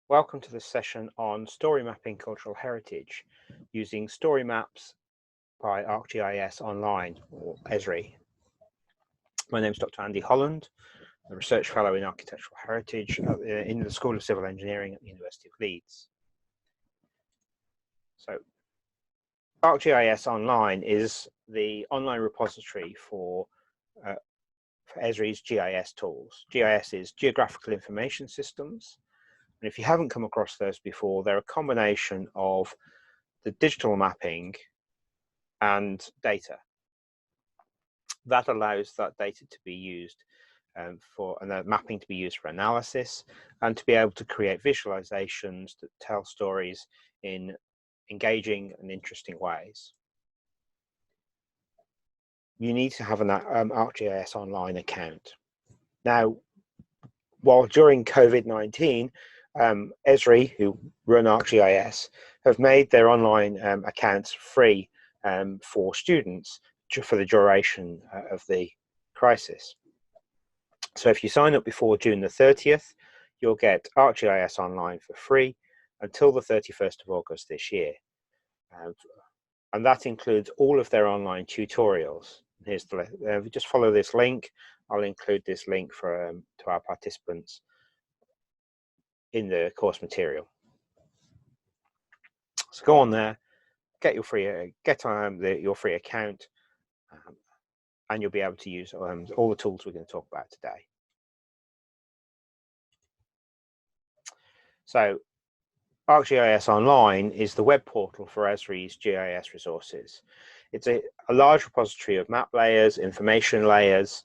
Welcome to this session on story mapping cultural heritage using Storymaps by ArcGIS Online, or ESRI. My name is Dr. Andy Holland, a research fellow in architectural heritage in the School of Civil Engineering at the University of Leeds. So ArcGIS Online is the online repository for ESRI's GIS tools. GIS is Geographical Information Systems. And if you haven't come across those before, they're a combination of the digital mapping and data. That allows that data to be used and that mapping to be used for analysis and to be able to create visualizations that tell stories in engaging and interesting ways. You need to have an ArcGIS Online account. Now, while during COVID-19, ESRI, who run ArcGIS, have made their online accounts free for students for the duration of the crisis. So if you sign up before June the 30th, you'll get ArcGIS Online for free until the 31st of August this year. And that includes all of their online tutorials. Here's the just follow this link. I'll include this link for to our participants in the course material. So go on there, get your free your free account, and you'll be able to use all the tools we're going to talk about today. So ArcGIS Online is the web portal for ESRI's GIS resources. It's a large repository of map layers, information layers,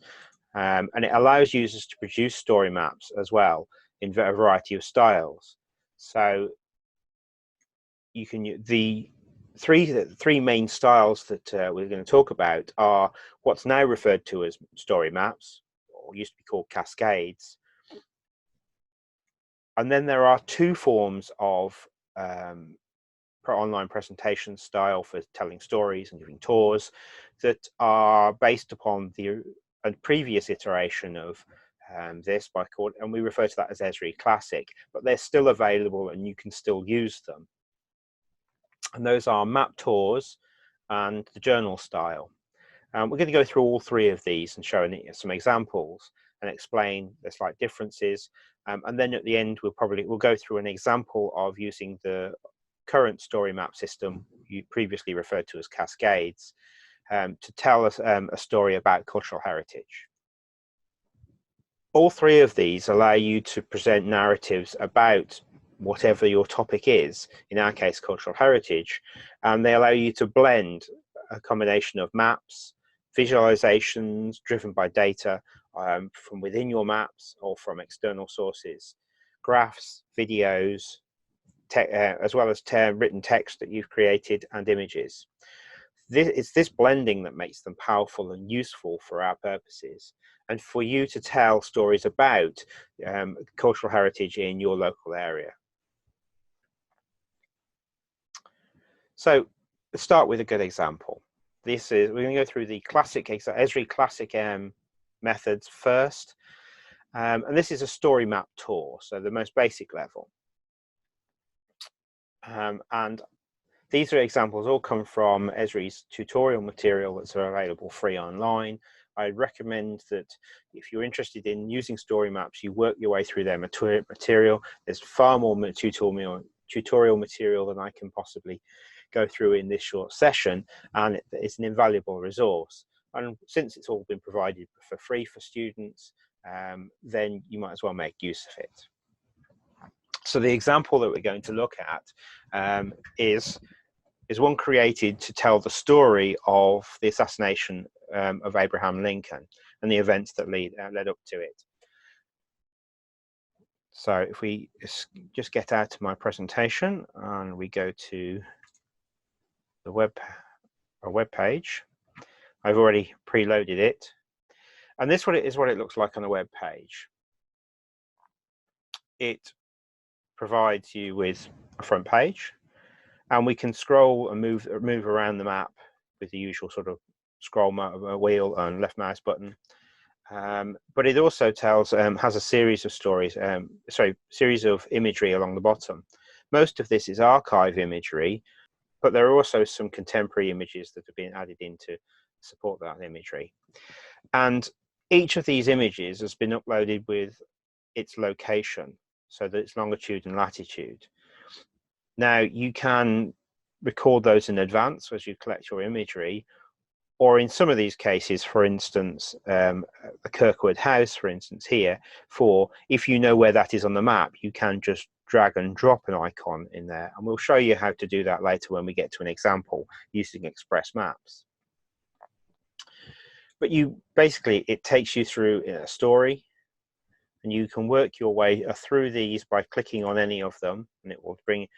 and it allows users to produce story maps as well in a variety of styles. So you can the three main styles that we're going to talk about are what's now referred to as story maps, or used to be called cascades. And then there are two forms of online presentation style for telling stories and giving tours that are based upon the previous iteration of this and we refer to that as ESRI Classic, but they're still available and you can still use them. And those are map tours and the journal style. We're going to go through all three of these and show some examples and explain the slight differences. And then at the end, we'll go through an example of using the current story map system you previously referred to as cascades to tell us a story about cultural heritage. All three of these allow you to present narratives about whatever your topic is, in our case, cultural heritage, and they allow you to blend a combination of maps, visualizations driven by data from within your maps or from external sources, graphs, videos, as well as written text that you've created and images. It's this blending that makes them powerful and useful for our purposes and for you to tell stories about cultural heritage in your local area. So let's start with a good example. We're going to go through the classic ESRI Classic methods first. And this is a story map tour, so the most basic level. And these are examples all come from ESRI's tutorial material that's available free online. I recommend that if you're interested in using story maps, you work your way through their material. There's far more tutorial material than I can possibly go through in this short session, and it's an invaluable resource. And since it's all been provided for free for students, then you might as well make use of it. So the example that we're going to look at is one created to tell the story of the assassination of Abraham Lincoln and the events that led up to it. So if we just get out of my presentation and we go to the web page, I've already preloaded it, and this is what it looks like on a web page. It provides you with a front page, and we can scroll and move around the map with the usual sort of scroll wheel and left mouse button. But it also tells has a series of stories, series of imagery along the bottom. Most of this is archive imagery, but there are also some contemporary images that have been added in to support that imagery. And each of these images has been uploaded with its location, so that it's longitude and latitude. Now, you can record those in advance as you collect your imagery, or in some of these cases, for instance, the Kirkwood House, for instance, here, if you know where that is on the map, you can just drag and drop an icon in there. And we'll show you how to do that later when we get to an example using Express Maps. But basically, it takes you through a story, and you can work your way through these by clicking on any of them, and it will bring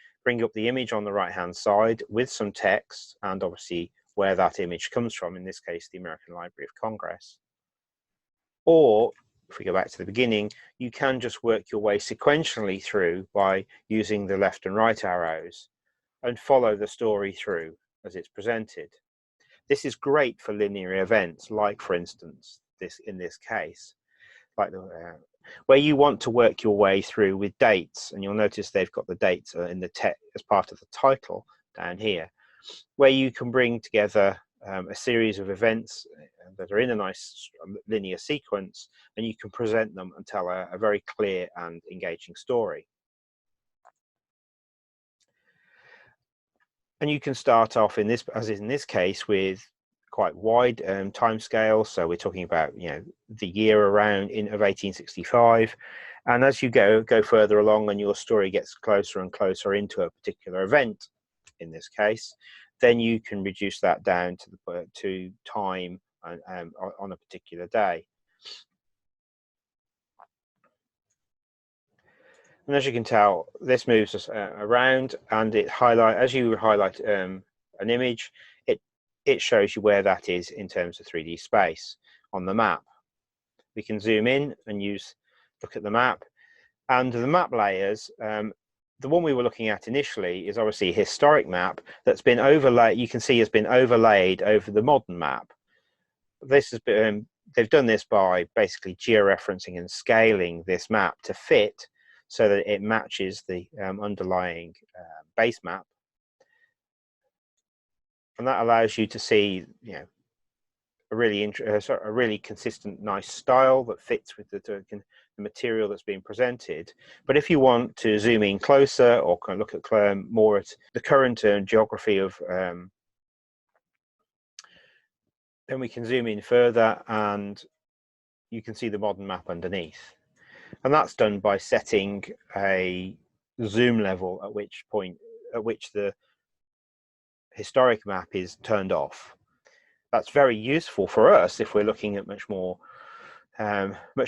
up the image on the right hand side with some text and obviously where that image comes from, in this case the American Library of Congress. Or if we go back to the beginning, you can just work your way sequentially through by using the left and right arrows and follow the story through as it's presented. This is great for linear events, like for instance in this case, like where you want to work your way through with dates, and you'll notice they've got the dates in the text as part of the title down here, where you can bring together a series of events that are in a nice linear sequence, and you can present them and tell a very clear and engaging story. And you can start off in this, as in this case, with quite wide time scale. So we're talking about, the year around of 1865. And as you go further along and your story gets closer and closer into a particular event, in this case, then you can reduce that down to time on a particular day. And as you can tell, this moves us around, and as you highlight an image, it shows you where that is in terms of 3D space on the map. We can zoom in and look at the map, and the map layers. The one we were looking at initially is obviously a historic map that's been overlaid. You can see has been overlaid over the modern map. This has been they've done this by basically georeferencing and scaling this map to fit so that it matches the underlying base map. And that allows you to see, a really consistent, nice style that fits with the material that's being presented. But if you want to zoom in closer or kind of look at more at the current geography of, then we can zoom in further, and you can see the modern map underneath. And that's done by setting a zoom level at which the historic map is turned off. That's very useful for us if we're looking at much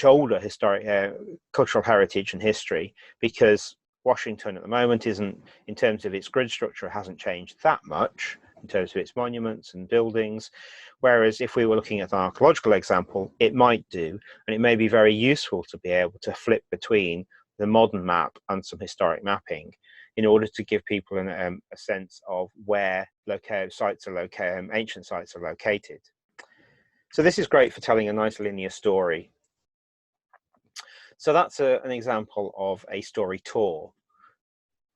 older historic cultural heritage and history, because Washington at the moment isn't, in terms of its grid structure, hasn't changed that much in terms of its monuments and buildings. Whereas if we were looking at an archaeological example, it might do, and it may be very useful to be able to flip between the modern map and some historic mapping in order to give people a sense of where ancient sites are located. So this is great for telling a nice linear story. So that's an example of a story tour.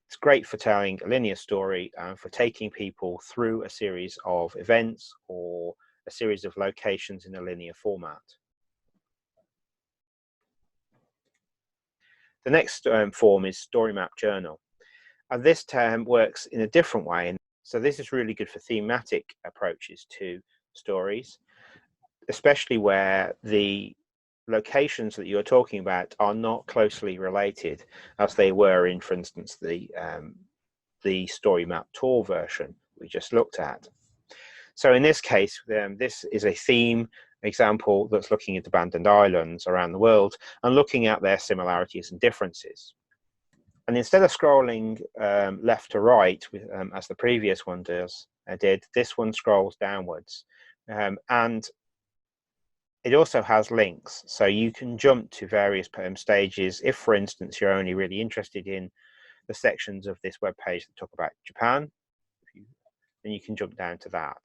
It's great for telling a linear story and for taking people through a series of events or a series of locations in a linear format. The next form is Storymap Journal. And this term works in a different way. So this is really good for thematic approaches to stories, especially where the locations that you're talking about are not closely related as they were in, for instance, the Storymap tour version we just looked at. So in this case, this is a theme example that's looking at abandoned islands around the world and looking at their similarities and differences. And instead of scrolling left to right, as the previous one did, this one scrolls downwards. And it also has links, so you can jump to various stages. If, for instance, you're only really interested in the sections of this web page that talk about Japan, then you can jump down to that.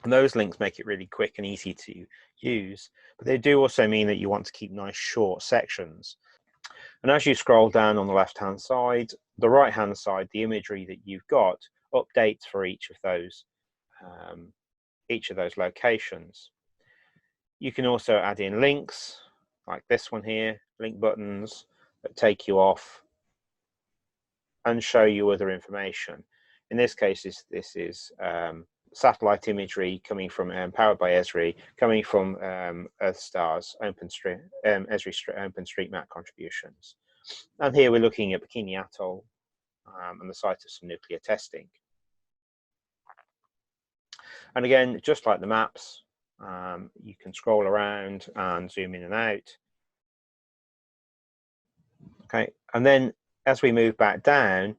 And those links make it really quick and easy to use, but they do also mean that you want to keep nice short sections. And as you scroll down on the left-hand side, the right-hand side, the imagery that you've got updates for each of those locations. You can also add in links, like this one here, link buttons that take you off and show you other information. In this case, this is satellite imagery coming from powered by Esri, coming from EarthStar's Esri OpenStreetMap contributions. And here we're looking at Bikini Atoll and the site of some nuclear testing. And again, just like the maps, you can scroll around and zoom in and out. Okay, and then as we move back down,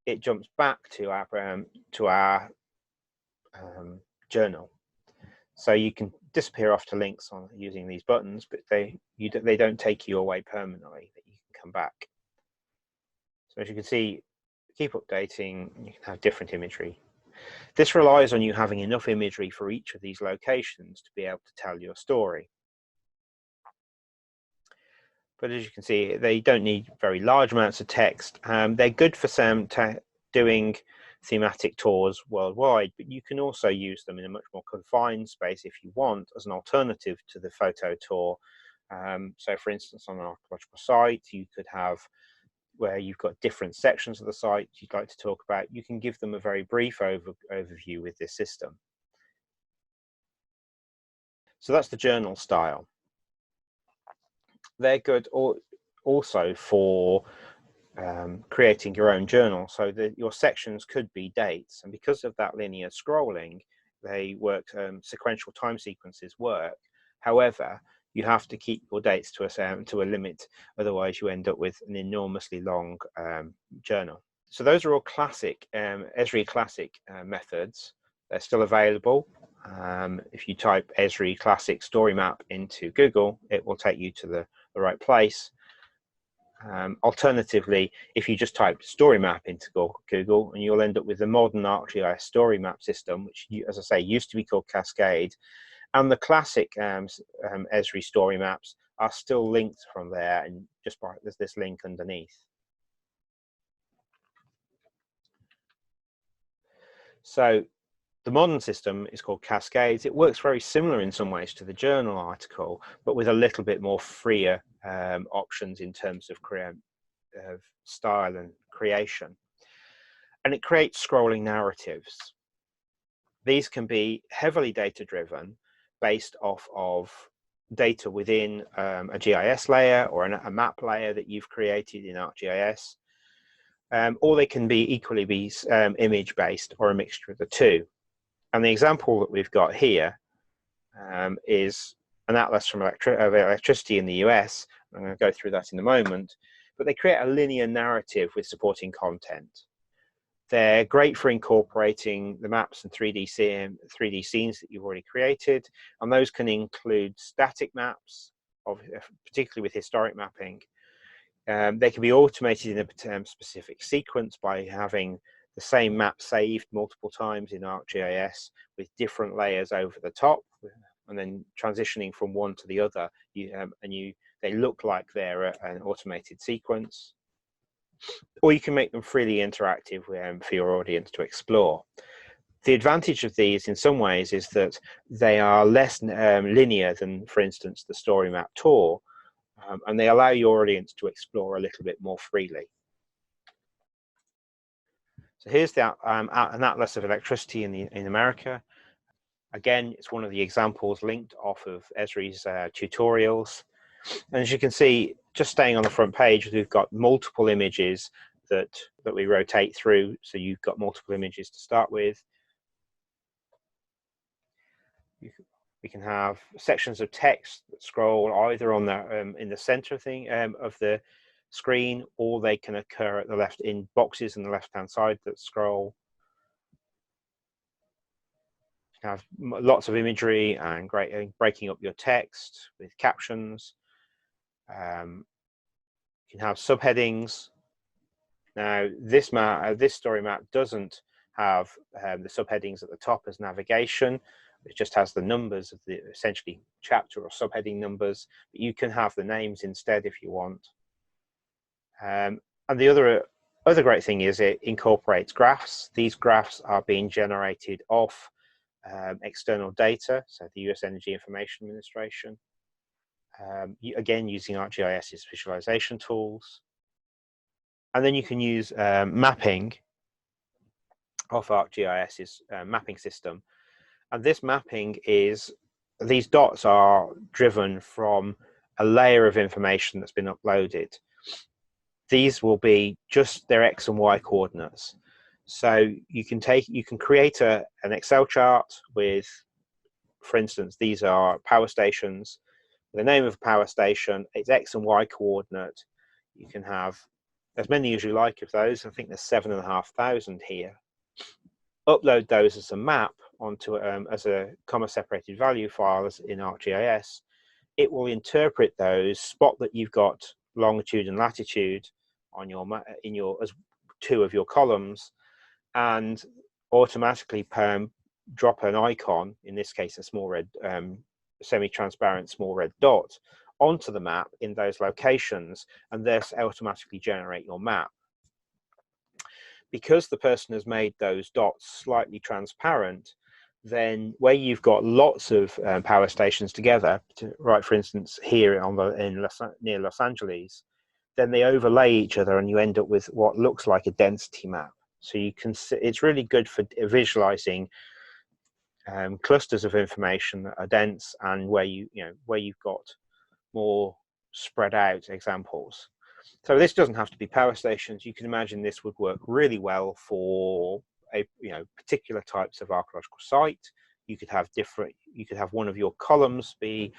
it jumps back to our journal. So you can disappear off to links on using these buttons, but they don't take you away permanently. That you can come back. So as you can see, keep updating. You can have different imagery. This relies on you having enough imagery for each of these locations to be able to tell your story. But as you can see, they don't need very large amounts of text. They're good for doing thematic tours worldwide, but you can also use them in a much more confined space if you want, as an alternative to the photo tour. So for instance, on an archaeological site, you could have where you've got different sections of the site you'd like to talk about. You can give them a very brief overview with this system. So that's the journal style. They're good also for creating your own journal, so that your sections could be dates, and because of that linear scrolling, they work. Sequential time sequences work. However, you have to keep your dates to a limit, otherwise you end up with an enormously long journal. So those are all classic Esri Classic methods. They're still available. If you type Esri Classic Story Map into Google, it will take you to the right place. Alternatively, if you just type Story Map into Google, and you'll end up with the modern ArcGIS Story Map system, which, as I say, used to be called Cascade, and the classic Esri Story Maps are still linked from there, and there's this link underneath. So the modern system is called Cascades. It works very similar in some ways to the journal article, but with a little bit more freer options in terms of style and creation. And it creates scrolling narratives. These can be heavily data-driven, based off of data within a GIS layer or a map layer that you've created in ArcGIS, or they can be equally image-based or a mixture of the two. And the example that we've got here is an atlas of electricity in the US. I'm going to go through that in a moment, but they create a linear narrative with supporting content. They're great for incorporating the maps and 3D scenes that you've already created, and those can include static maps, particularly with historic mapping. They can be automated in a specific sequence by having the same map saved multiple times in ArcGIS with different layers over the top, and then transitioning from one to the other. They look like they're an automated sequence. Or you can make them freely interactive for your audience to explore. The advantage of these in some ways is that they are less linear than, for instance, the Story Map tour, and they allow your audience to explore a little bit more freely. So here's an atlas of electricity in America. Again, it's one of the examples linked off of Esri's tutorials. And as you can see, just staying on the front page, we've got multiple images that we rotate through. So you've got multiple images to start with. We can have sections of text that scroll either on the in the center of the screen, or they can occur at the left in boxes on the left-hand side that scroll. You can have lots of imagery and breaking up your text with captions. You can have subheadings. Now, this story map doesn't have the subheadings at the top as navigation. It just has the numbers of the essentially chapter or subheading numbers, but you can have the names instead if you want. And the other great thing is it incorporates graphs. These graphs are being generated off external data, so the US Energy Information Administration. Again, using ArcGIS's visualization tools. And then you can use mapping of ArcGIS's mapping system. And this mapping is, these dots are driven from a layer of information that's been uploaded. These will be just their X and Y coordinates. So you can create an Excel chart with, for instance, these are power stations. The name of a power station, its X and Y coordinate. You can have as many as you like of those. I think there's 7,500 here. Upload those as a map onto as a comma separated value file in ArcGIS. It will interpret those, spot that you've got longitude and latitude on your as two of your columns, and automatically drop an icon, in this case a small red semi-transparent small red dot, onto the map in those locations, and thus automatically generate your map. Because the person has made those dots slightly transparent, then where you've got lots of power stations together, right, for instance here near Los Angeles, then they overlay each other and you end up with what looks like a density map. So you can see, it's really good for visualizing clusters of information that are dense and where you've got more spread out examples. So this doesn't have to be power stations. You can imagine this would work really well for particular types of archaeological site. You could have one of your columns be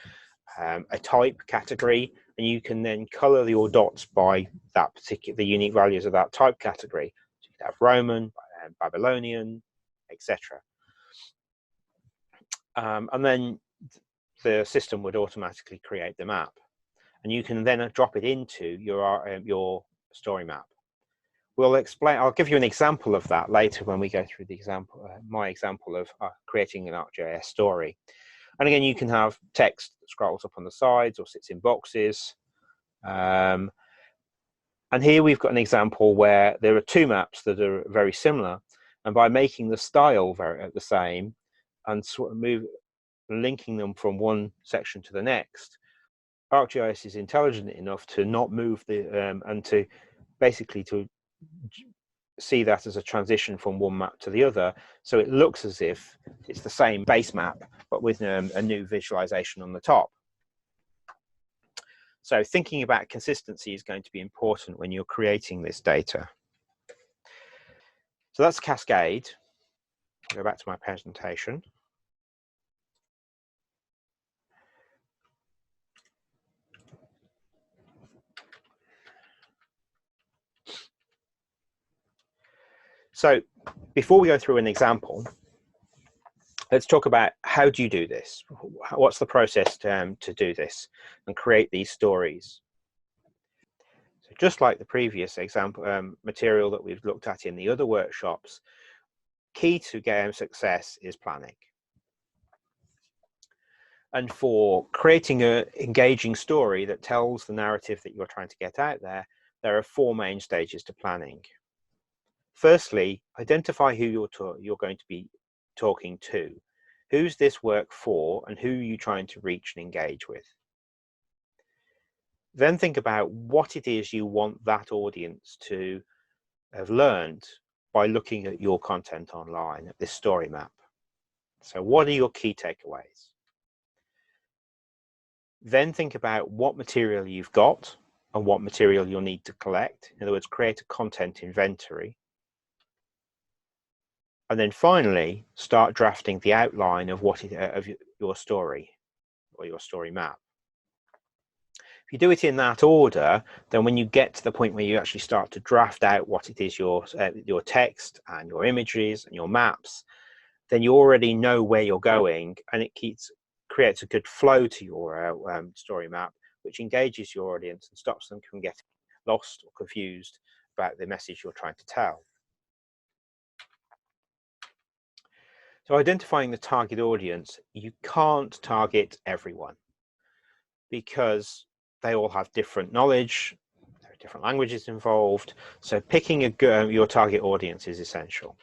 a type category, and you can then color your dots by the unique values of that type category. So you could have Roman, Babylonian, etc. And then the system would automatically create the map, and you can then drop it into your story map. I'll give you an example of that later when we go through the example, my example of creating an ArcGIS story. And again, you can have text that scrolls up on the sides or sits in boxes. And here we've got an example where there are two maps that are very similar, and by making the style the same and sort of linking them from one section to the next, ArcGIS is intelligent enough to not move and to basically to see that as a transition from one map to the other, so it looks as if it's the same base map but with a new visualization on the top. So thinking about consistency is going to be important when you're creating this data. So that's Cascade. I'll go back to my presentation. So before we go through an example, let's talk about how do you do this? What's the process to do this and create these stories? So just like the previous example material that we've looked at in the other workshops, key to game success is planning. And for creating an engaging story that tells the narrative that you're trying to get out there are 4 main stages to planning. Firstly, identify who you're going to be talking to. Who's this work for, and who are you trying to reach and engage with? Then think about what it is you want that audience to have learned by looking at your content online, at this story map. So what are your key takeaways? Then think about what material you've got and what material you'll need to collect. In other words, create a content inventory. And then finally, start drafting the outline of of your story or your story map. If you do it in that order, then when you get to the point where you actually start to draft out what it is your text and your images and your maps, then you already know where you're going, and it creates a good flow to your story map, which engages your audience and stops them from getting lost or confused about the message you're trying to tell. So identifying the target audience, you can't target everyone because they all have different knowledge, there are different languages involved. So picking your target audience is essential.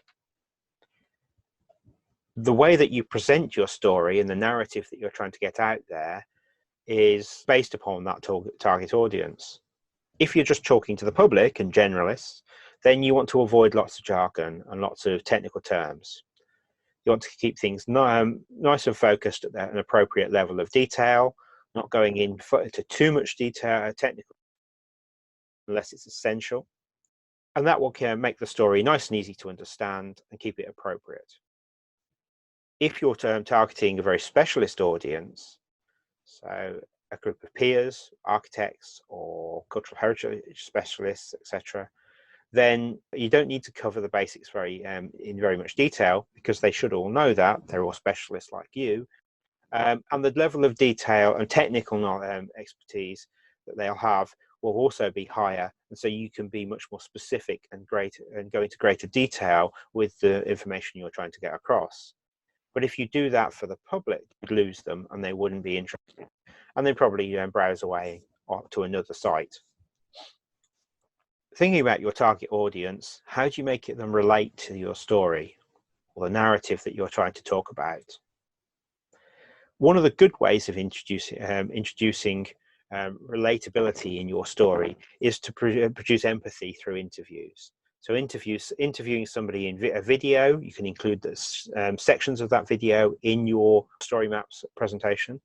The way that you present your story and the narrative that you're trying to get out there is based upon that target audience. If you're just talking to the public and generalists, then you want to avoid lots of jargon and lots of technical terms. You want to keep things nice and focused at an appropriate level of detail, not going into too much detail, technical, unless it's essential. And that will make the story nice and easy to understand and keep it appropriate. If you're targeting a very specialist audience, so a group of peers, architects, or cultural heritage specialists, etc., then you don't need to cover the basics in very much detail, because they should all know that. They're all specialists like you. And the level of detail and technical expertise that they'll have will also be higher. And so you can be much more specific and go into greater detail with the information you're trying to get across. But if you do that for the public, you'd lose them and they wouldn't be interested. And they'd probably browse away to another site. Thinking about your target audience, how do you make them relate to your story or the narrative that you're trying to talk about? One of the good ways of introducing relatability in your story is to produce empathy through interviews. So interviewing somebody in a video, you can include the sections of that video in your Storymaps presentation.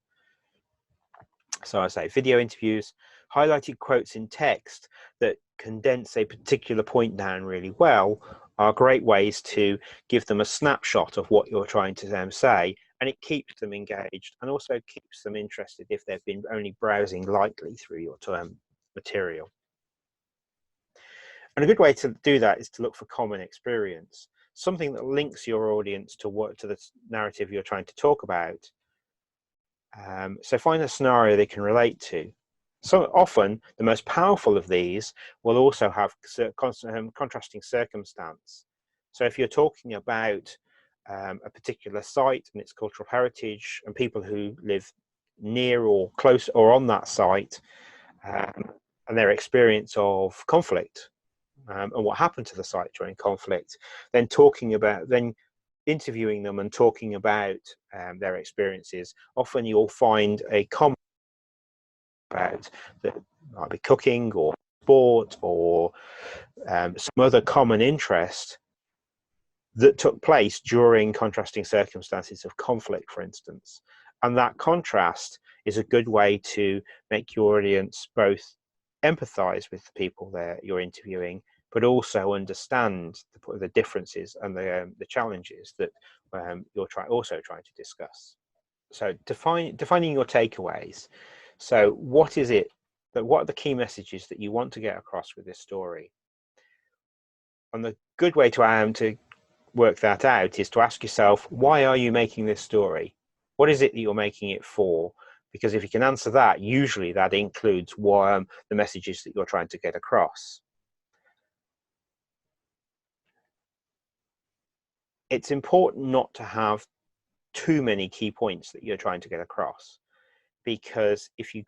So I say video interviews, highlighted quotes in text that condense a particular point down really well are great ways to give them a snapshot of what you're trying to say, and it keeps them engaged and also keeps them interested if they've been only browsing lightly through your material. And a good way to do that is to look for common experience, something that links your audience to the narrative you're trying to talk about. So find a scenario they can relate to. So often, the most powerful of these will also have contrasting circumstance. So if you're talking about a particular site and its cultural heritage and people who live near or close or on that site, and their experience of conflict and what happened to the site during conflict, then interviewing them and talking about their experiences, often you'll find a common about that might be cooking or sport or some other common interest that took place during contrasting circumstances of conflict, for instance. And that contrast is a good way to make your audience both empathize with the people that you're interviewing, but also understand the differences and the challenges that you're also trying to discuss. So defining your takeaways. So what are the key messages that you want to get across with this story? And the good way to work that out is to ask yourself, why are you making this story? What is it that you're making it for? Because if you can answer that, usually that includes the messages that you're trying to get across. It's important not to have too many key points that you're trying to get across, because if you're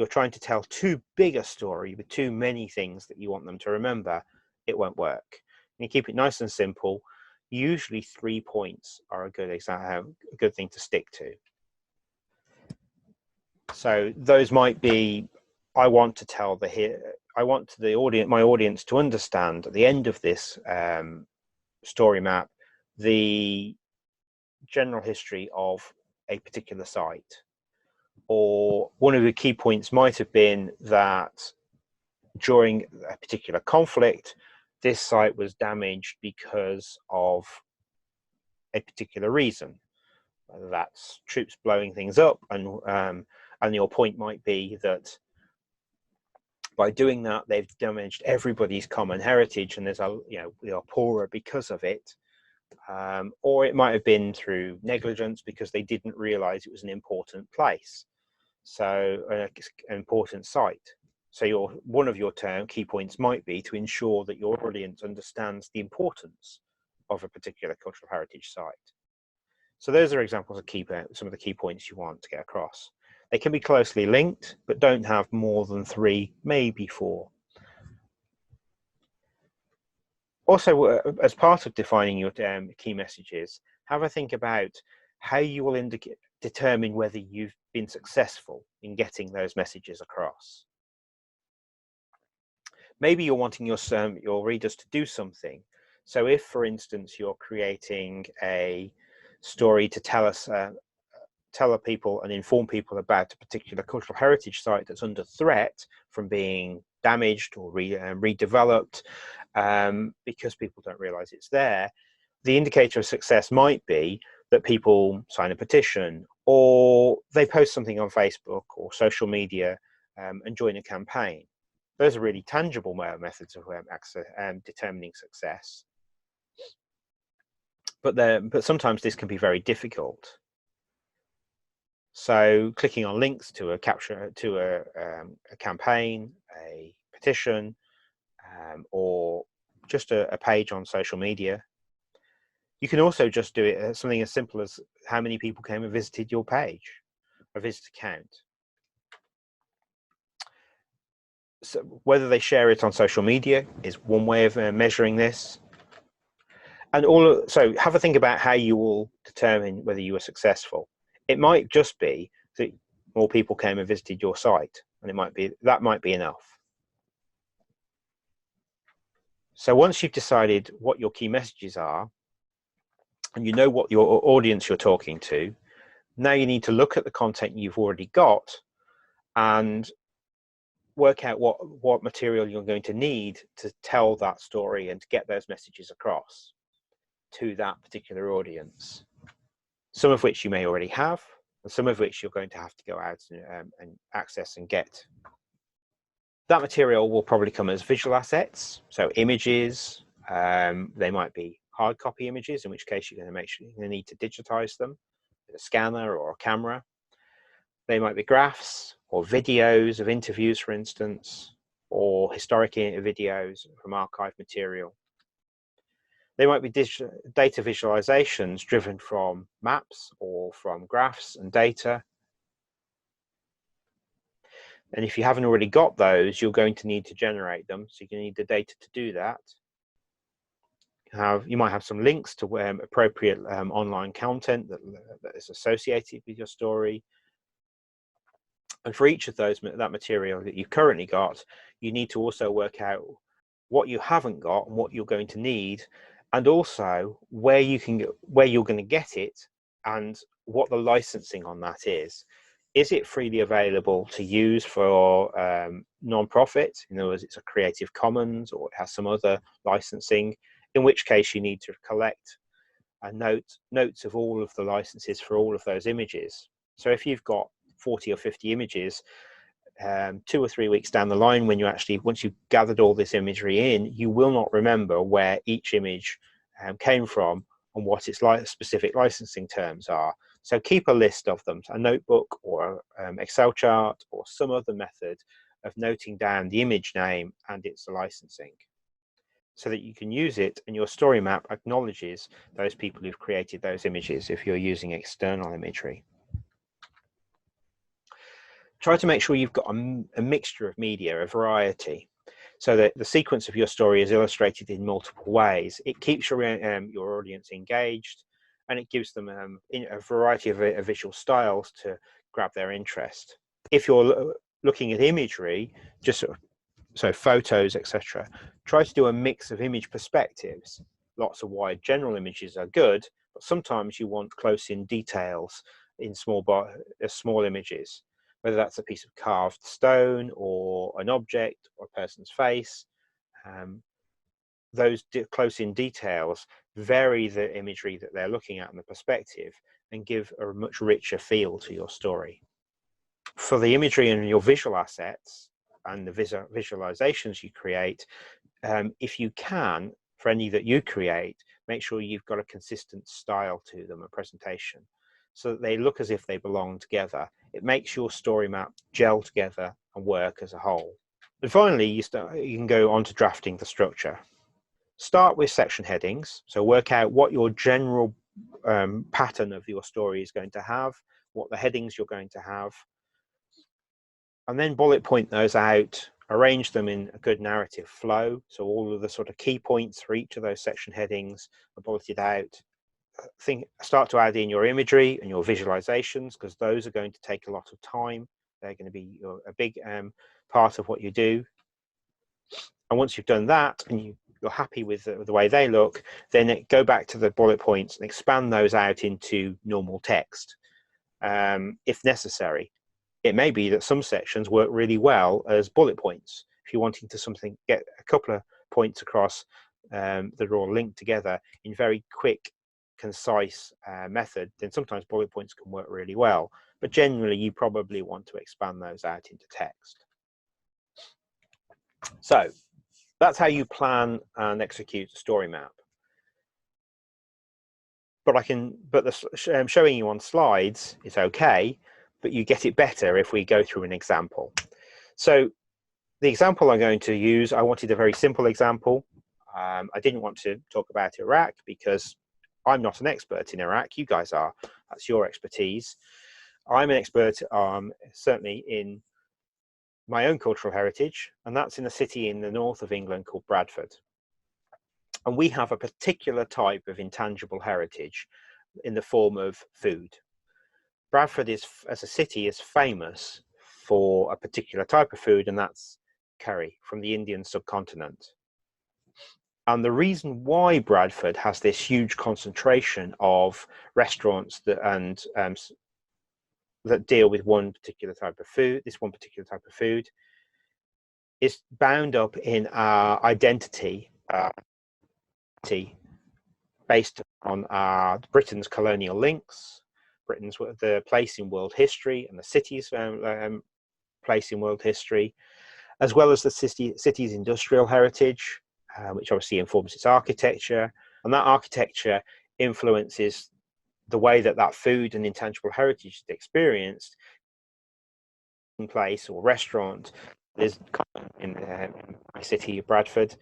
trying to tell too big a story with too many things that you want them to remember, it won't work. And you keep it nice and simple. Usually 3 points are a good thing to stick to. So those might be, I want my audience to understand at the end of this story map the general history of a particular site. Or one of the key points might have been that during a particular conflict, this site was damaged because of a particular reason, whether that's troops blowing things up, and your point might be that by doing that, they've damaged everybody's common heritage, and we are poorer because of it. Or it might have been through negligence because they didn't realize it was an important place, so an important site. So one of your key points might be to ensure that your audience understands the importance of a particular cultural heritage site. So those are examples of some of the key points you want to get across. They can be closely linked, but don't have more than 3, maybe 4. Also, as part of defining your key messages, have a think about how you will determine whether you've been successful in getting those messages across. Maybe you're wanting your readers to do something. So if, for instance, you're creating a story to tell people and inform people about a particular cultural heritage site that's under threat from being damaged or redeveloped because people don't realize it's there, the indicator of success might be that people sign a petition or they post something on Facebook or social media and join a campaign. Those are really tangible methods of determining success. But sometimes this can be very difficult. So clicking on links to a campaign, a petition, or just a page on social media. You can also just do it something as simple as how many people came and visited your page, a visitor count. So whether they share it on social media is one way of measuring this. And so have a think about how you will determine whether you were successful. It might just be that more people came and visited your site, and that might be enough. So once you've decided what your key messages are, and you know what your audience you're talking to, now you need to look at the content you've already got and work out what material you're going to need to tell that story and to get those messages across to that particular audience. Some of which you may already have, and some of which you're going to have to go out and access and get. That material will probably come as visual assets, so images. They might be hard copy images, in which case you're going to need to digitize them with a scanner or a camera. They might be graphs or videos of interviews, for instance, or historic videos from archive material. They might be data visualizations driven from maps or from graphs and data. And if you haven't already got those, you're going to need to generate them. So you're going to need the data to do that. You might have some links to appropriate online content that is associated with your story. And for each of that material that you've currently got, you need to also work out what you haven't got and what you're going to need, and also where you're going to get it and what the licensing on that is. Is it freely available to use for non-profit? In other words, it's a Creative Commons or it has some other licensing, in which case you need to collect notes of all of the licenses for all of those images. So if you've got 40 or 50 images, 2 or 3 weeks down the line, once you've gathered all this imagery in, you will not remember where each image came from and what its specific licensing terms are. So keep a list of them, a notebook or Excel chart or some other method of noting down the image name and its licensing, so that you can use it and your story map acknowledges those people who've created those images if you're using external imagery. Try to make sure you've got a mixture of media, a variety, so that the sequence of your story is illustrated in multiple ways. It keeps your audience engaged, and it gives them a variety of visual styles to grab their interest. If you're looking at imagery, so photos, etc., try to do a mix of image perspectives. Lots of wide general images are good, but sometimes you want close-in details in small images, whether that's a piece of carved stone or an object or a person's face. Those close-in details vary the imagery that they're looking at and the perspective and give a much richer feel to your story. For the imagery and your visual assets and the visualizations you create, if you can, for any that you create, make sure you've got a consistent style to them, a presentation, so that they look as if they belong together. It makes your story map gel together and work as a whole. And finally, you can go on to drafting the structure. Start with section headings. So work out what your general pattern of your story is going to have, what the headings you're going to have, and then bullet point those out, arrange them in a good narrative flow. So all of the sort of key points for each of those section headings are bulleted out. Start to add in your imagery and your visualizations, because those are going to take a lot of time. They're going to be a big part of what you do. And once you've done that and you're happy with the way they look, then go back to the bullet points and expand those out into normal text if necessary. It may be that some sections work really well as bullet points. If you're wanting to get a couple of points across that are all linked together in very quick, concise method, then sometimes bullet points can work really well. But generally, you probably want to expand those out into text. So that's how you plan and execute a story map. But showing you on slides is okay, but you get it better if we go through an example. So the example I'm going to use, I wanted a very simple example. I didn't want to talk about Iraq because I'm not an expert in Iraq. You guys are. That's your expertise. I'm an expert certainly in my own cultural heritage, and that's in a city in the north of England called Bradford. And we have a particular type of intangible heritage in the form of food. Bradford as a city is famous for a particular type of food, and that's curry from the Indian subcontinent. And the reason why Bradford has this huge concentration of restaurants that deal with one particular type of food, is bound up in our identity, based on Britain's colonial links, the place in world history, and the city's place in world history, as well as the city's industrial heritage, which obviously informs its architecture, and that architecture influences the way that food and intangible heritage is experienced in place or restaurant is in my city of Bradford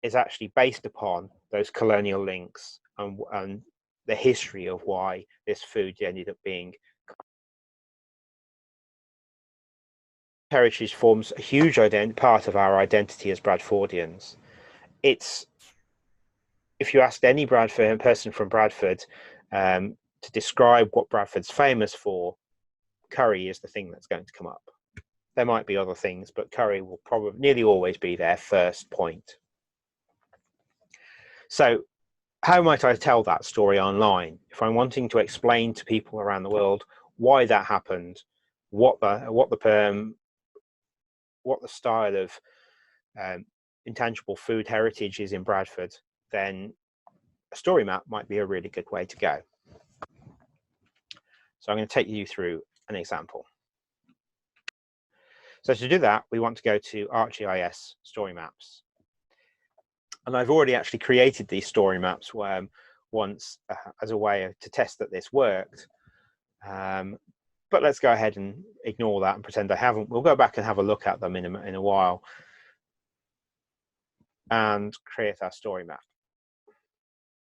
is actually based upon those colonial links and the history of why this food ended up being. Heritage forms a huge part of our identity as Bradfordians. If you asked any person from Bradford to describe what Bradford's famous for, curry is the thing that's going to come up. There might be other things, but curry will probably nearly always be their first point. So how might I tell that story online? If I'm wanting to explain to people around the world why that happened, what the style of intangible food heritage is in Bradford, then a story map might be a really good way to go. So I'm going to take you through an example. So to do that, we want to go to ArcGIS Storymaps. And I've already actually created these story maps once as a way to test that this worked. But let's go ahead and ignore that and pretend I haven't. We'll go back and have a look at them in a while and create our story map.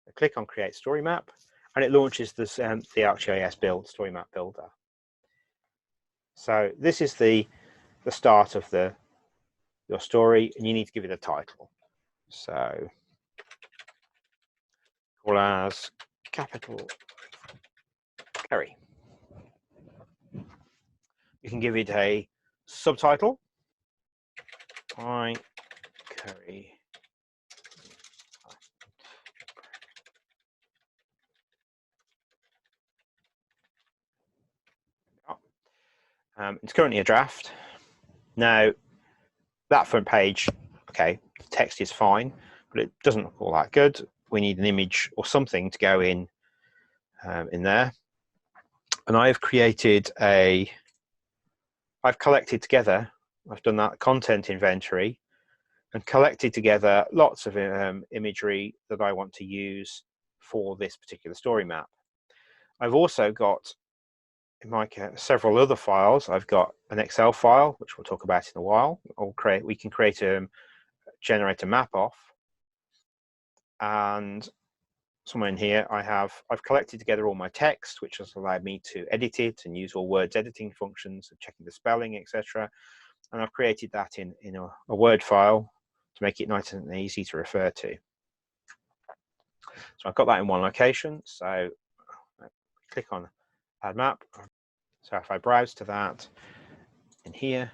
I click on Create Story Map, and it launches the ArcGIS Story Map Builder. So this is the start of your story, and you need to give it a title. So call as capital curry. You can give it a subtitle. Why curry? It's currently a draft. Now, that front page, okay, the text is fine, but it doesn't look all that good. We need an image or something to go in there. And I've collected together, I've done that content inventory and collected together lots of imagery that I want to use for this particular story map. I've also got in my several other files. I've got an Excel file, which we'll talk about in a while. We can generate a map off, and somewhere in here, I've collected together all my text, which has allowed me to edit it and use all Word's editing functions, checking the spelling, etc. And I've created that in a Word file to make it nice and easy to refer to. So I've got that in one location. So I click on Add Map. So if I browse to that in here,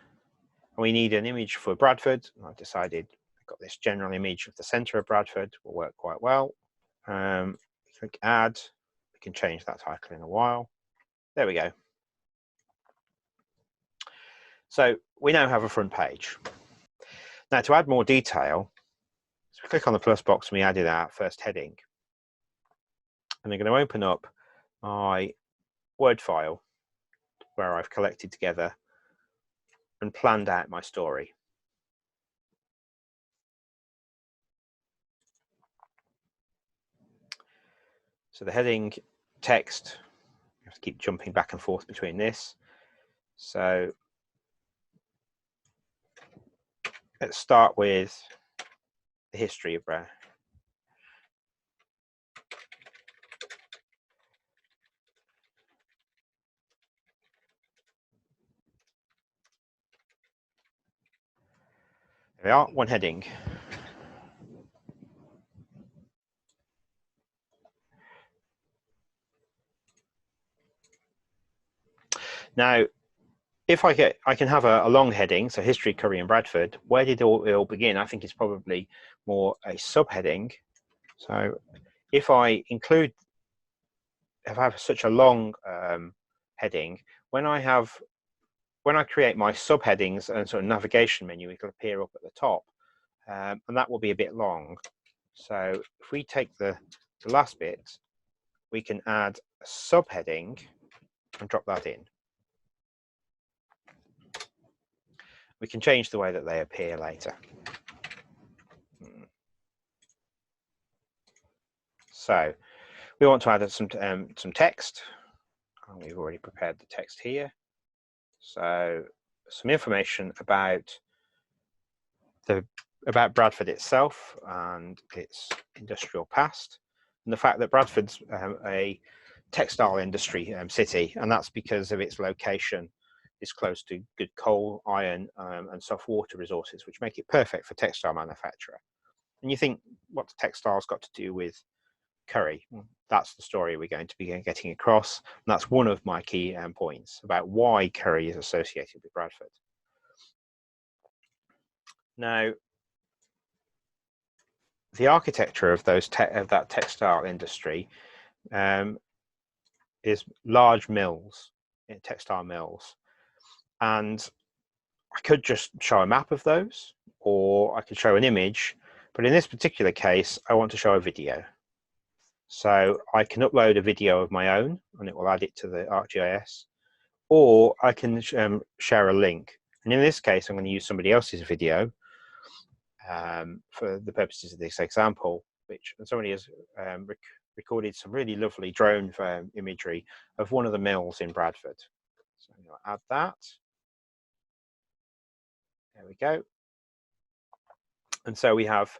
we need an image for Bradford. I've decided I've got this general image of the centre of Bradford, will work quite well. Click Add. We can change that title in a while. There we go. So we now have a front page. Now to add more detail, so we click on the plus box and we added our first heading. And I'm going to open up my Word file where I've collected together and planned out my story. So the heading, text, you have to keep jumping back and forth between this. So let's start with the history of Bradford. There we are, one heading. Now, if I can have a long heading, so history, Curry and Bradford. Where did it all begin? I think it's probably more a subheading. So if I have such a long heading, when I create my subheadings and sort of navigation menu, it will appear up at the top, and that will be a bit long. So if we take the last bit, we can add a subheading and drop that in. We can change the way that they appear later. So we want to add some text. And we've already prepared the text here. So some information about Bradford itself and its industrial past, and the fact that Bradford's a textile industry city, and that's because of its location. Is close to good coal, iron, and soft water resources, which make it perfect for textile manufacture. And you think, what's textiles got to do with Curry? Well, that's the story we're going to be getting across. And that's one of my key points about why Curry is associated with Bradford. Now, the architecture of that textile industry is large mills, textile mills. And I could just show a map of those, or I could show an image, but in this particular case, I want to show a video. So I can upload a video of my own, and it will add it to the ArcGIS, or I can share a link. And in this case, I'm going to use somebody else's video for the purposes of this example, which somebody has recorded some really lovely drone imagery of one of the mills in Bradford. So I'm going to add that. There we go. And so we have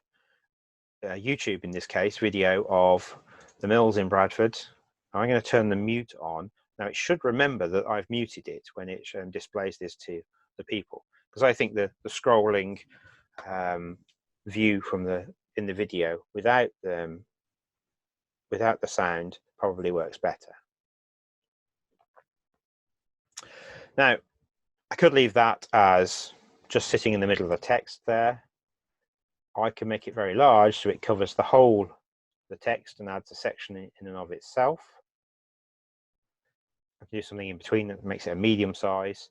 YouTube, in this case, video of the mills in Bradford. I'm going to turn the mute on. Now it should remember that I've muted it when it displays this to the people, because I think the scrolling view from in the video without the sound probably works better. Now I could leave that as just sitting in the middle of the text there. I can make it very large so it covers the whole the text and adds a section in and of itself. I can do something in between that makes it a medium size.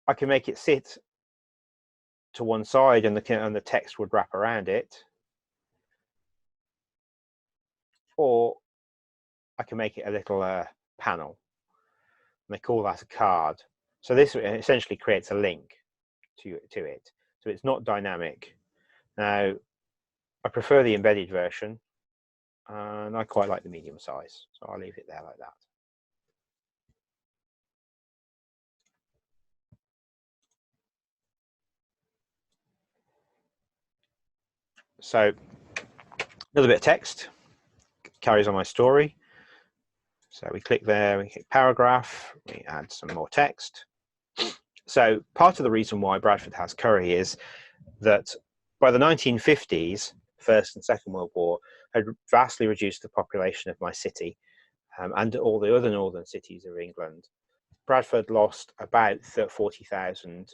I can make it sit to one side and the text would wrap around it, or I can make it a little panel, and they call that a card. So this essentially creates a link to it, so it's not dynamic. Now I prefer the embedded version, and I quite like the medium size, so I'll leave it there like that. So a little bit of text. carries on my story. So we click there, we hit paragraph, we add some more text. So part of the reason why Bradford has curry is that by the 1950s, First and Second World War had vastly reduced the population of my city and all the other northern cities of England. Bradford lost about 40,000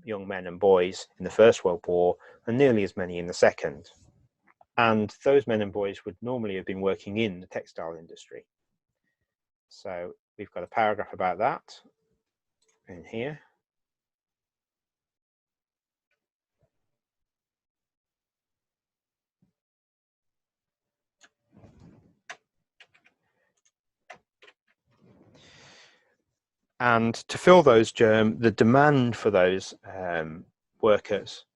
young men and boys in the First World War and nearly as many in the Second. And those men and boys would normally have been working in the textile industry. So we've got a paragraph about that in here. And to fill those the demand for those workers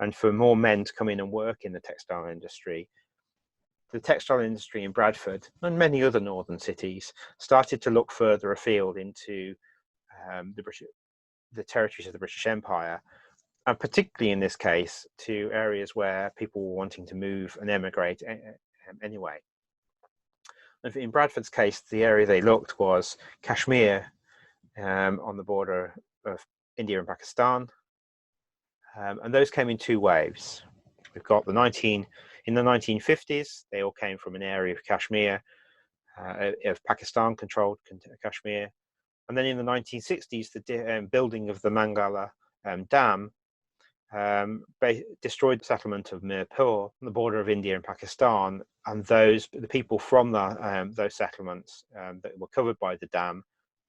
and for more men to come in and work in the textile industry, the textile industry in Bradford and many other northern cities started to look further afield into the territories of the British Empire, and particularly in this case to areas where people were wanting to move and emigrate anyway. And in Bradford's case, the area they looked was Kashmir, on the border of India and Pakistan, and those came in two waves. We've got in the 1950s, they all came from an area of Kashmir, of Pakistan-controlled Kashmir, and then in the 1960s, the building of the Mangala Dam destroyed the settlement of Mirpur on the border of India and Pakistan, and the people from those settlements that were covered by the dam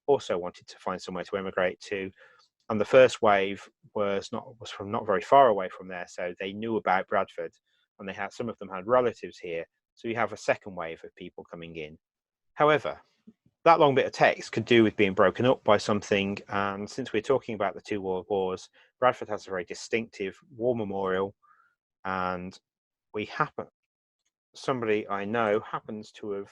also wanted to find somewhere to emigrate to. And the first wave was from not very far away from there, so they knew about Bradford, and some of them had relatives here. So you have a second wave of people coming in. However, that long bit of text could do with being broken up by something, and since we're talking about the two world wars, Bradford has a very distinctive war memorial, and somebody I know happens to have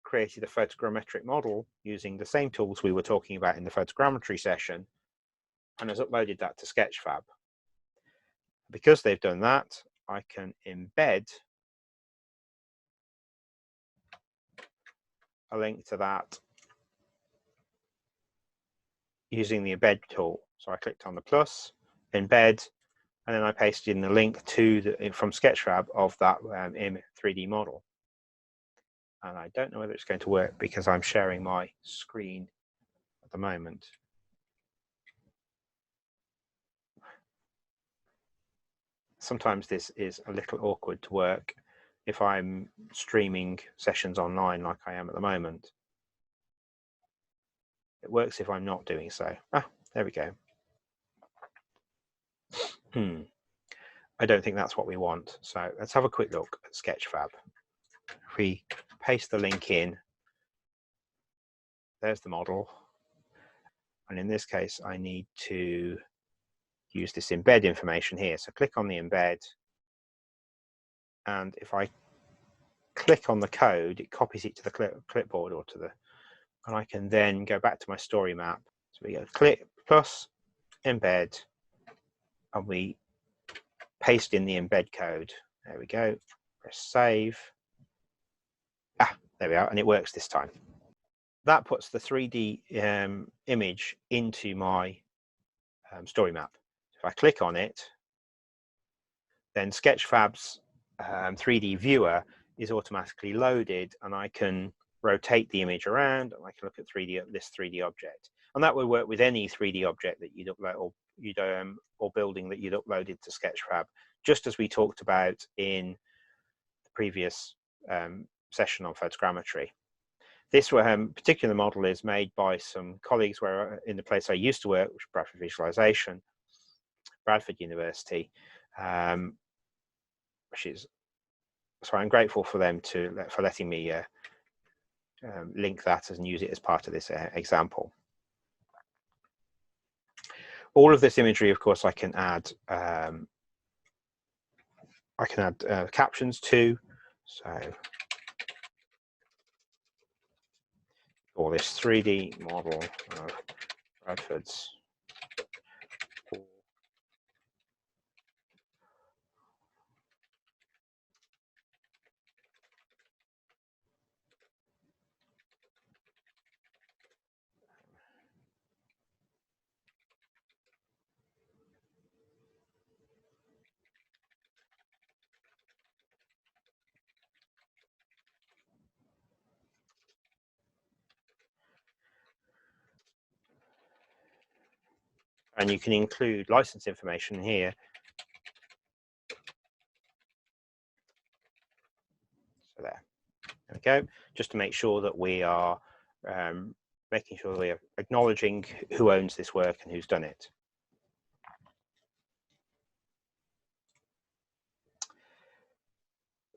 created a photogrammetric model using the same tools we were talking about in the photogrammetry session, and has uploaded that to Sketchfab. Because they've done that, I can embed a link to that using the embed tool. So I clicked on the plus, embed, and then I pasted in the link from Sketchfab of that 3D model. And I don't know whether it's going to work because I'm sharing my screen at the moment. Sometimes this is a little awkward to work if I'm streaming sessions online like I am at the moment. It works if I'm not doing so. There we go. I don't think that's what we want. So let's have a quick look at Sketchfab. If we paste the link in, there's the model. And in this case, I need to use this embed information here. So click on the embed. And if I click on the code, it copies it to the clipboard or and I can then go back to my story map. So we go click plus embed, and we paste in the embed code. There we go. Press save. There we are, and it works this time. That puts the 3D image into my story map. If I click on it, then Sketchfab's 3D viewer is automatically loaded, and I can rotate the image around, and I can look at this 3D object. And that will work with any 3D object that you'd upload or building that you'd uploaded to Sketchfab, just as we talked about in the previous session on photogrammetry. This particular model is made by some colleagues in the place I used to work, which is Bradford Visualization, Bradford University, so I'm grateful for them for letting me link that and use it as part of this example. All of this imagery, of course, I can add captions to. So for this 3D model of Bradford's And you can include license information here. So there we go, just to make sure that we are making sure we are acknowledging who owns this work and who's done it.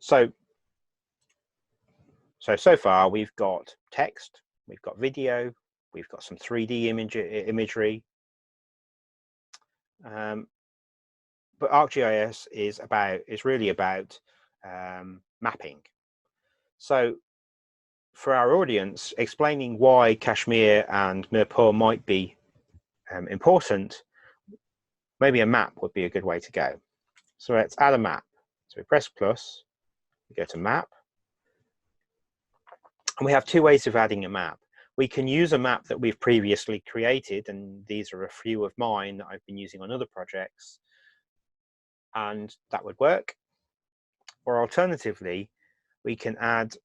So far we've got text, we've got video, we've got some 3D imagery. But ArcGIS is really about mapping. So for our audience, explaining why Kashmir and Mirpur might be important, maybe a map would be a good way to go. So let's add a map. So we press plus, we go to map, and we have two ways of adding a map. We can use a map that we've previously created, and these are a few of mine that I've been using on other projects, and that would work. Or alternatively, we can add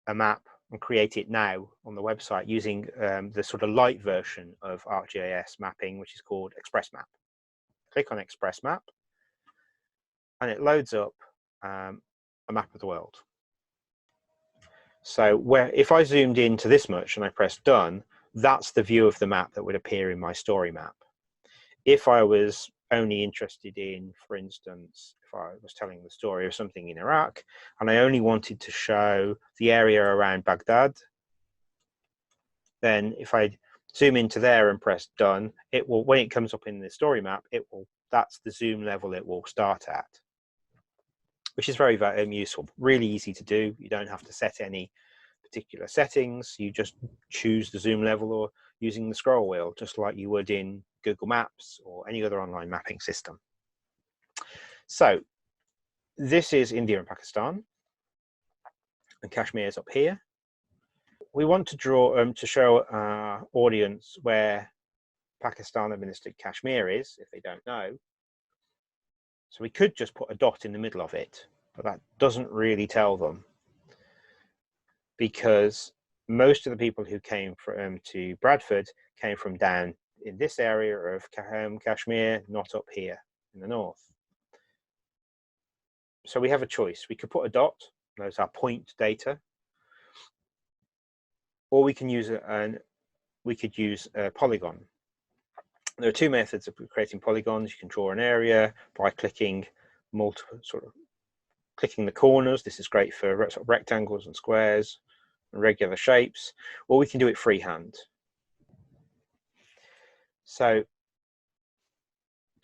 a map and create it now on the website using the sort of light version of ArcGIS mapping, which is called Express Map. Click on Express Map, and it loads up a map of the world. So if I zoomed into this much and I press done, that's the view of the map that would appear in my story map. If I was only interested in, for instance, if I was telling the story of something in Iraq and I only wanted to show the area around Baghdad, then if I zoom into there and press done, it will, when it comes up in the story map, that's the zoom level it will start at, which is very, very useful. Really easy to do. You don't have to set any particular settings. You just choose the zoom level or using the scroll wheel, just like you would in Google Maps or any other online mapping system. So this is India and Pakistan, and Kashmir is up here. We want to draw to show our audience where Pakistan administered Kashmir is, if they don't know. So we could just put a dot in the middle of it, but that doesn't really tell them, because most of the people who came to Bradford came from down in this area of Kashmir, not up here in the north. So we have a choice. We could put a dot, those are point data, or we can use a polygon. There are two methods of creating polygons. You can draw an area by clicking clicking the corners. This is great for sort of rectangles and squares and regular shapes, or we can do it freehand. So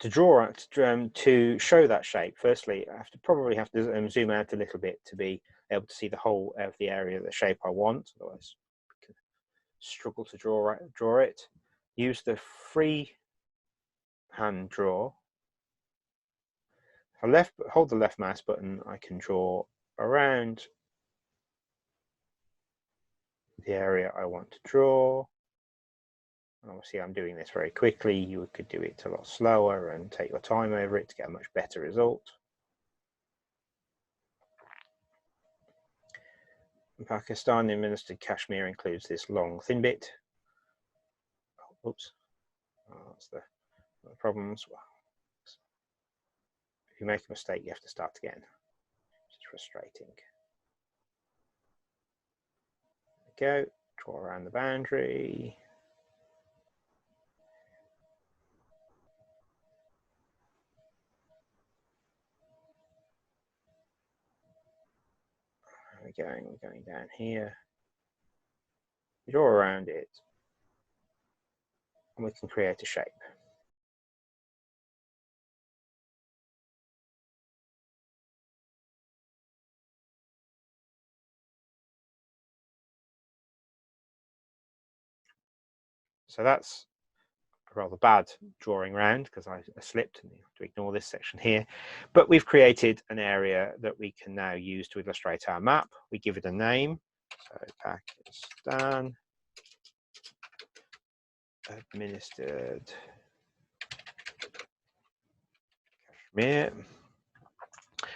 to show that shape, firstly, I probably have to zoom out a little bit to be able to see the whole of the area, the shape I want. Otherwise, I can struggle to draw it. Use the free hand draw. If I hold the left mouse button, I can draw around the area I want to draw. And obviously, I'm doing this very quickly. You could do it a lot slower and take your time over it to get a much better result. In Pakistan, administered Kashmir includes this long thin bit. Oh, oops, that's the problems. If you make a mistake, you have to start again, which is frustrating. There we go. Draw around the boundary. We're going down here. We draw around it, and we can create a shape. So that's a rather bad drawing round because I slipped, and you have to ignore this section here. But we've created an area that we can now use to illustrate our map. We give it a name. So Pakistan administered Kashmir.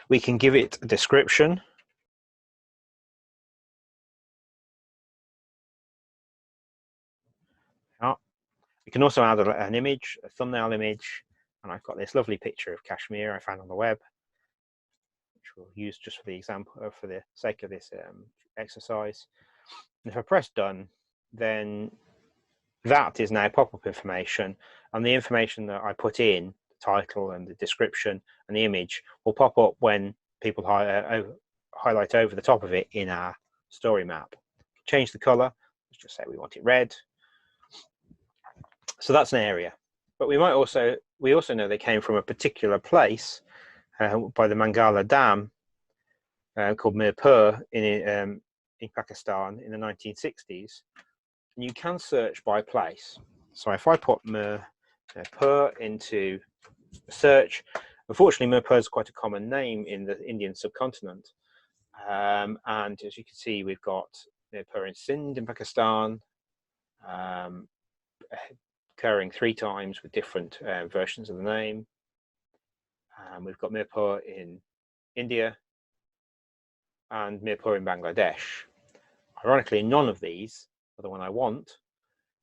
We can give it a description. We can also add an image, a thumbnail image, and I've got this lovely picture of Kashmir I found on the web, which we'll use just for the example, for the sake of this exercise. And if I press done, then that is now pop-up information, and the information that I put in, the title and the description and the image, will pop up when people highlight over the top of it in our story map. Change the color, let's just say we want it red. So that's an area, but we also know they came from a particular place by the Mangala Dam called Mirpur in Pakistan in the 1960s. And you can search by place. So if I put Mirpur into search, unfortunately Mirpur is quite a common name in the Indian subcontinent, and as you can see, we've got Mirpur in Sindh in Pakistan, occurring 3 times with different versions of the name. We've got Mirpur in India and Mirpur in Bangladesh. Ironically, none of these are the one I want,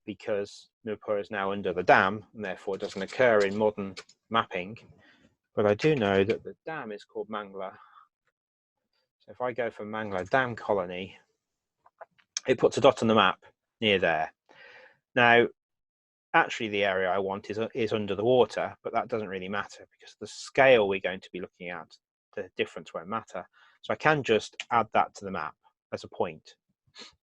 because Mirpur is now under the dam and therefore it doesn't occur in modern mapping. But I do know that the dam is called Mangla. So if I go for Mangla Dam Colony, it puts a dot on the map near there. Now, actually the area I want is under the water, but that doesn't really matter because the scale we're going to be looking at, the difference won't matter. So I can just add that to the map as a point.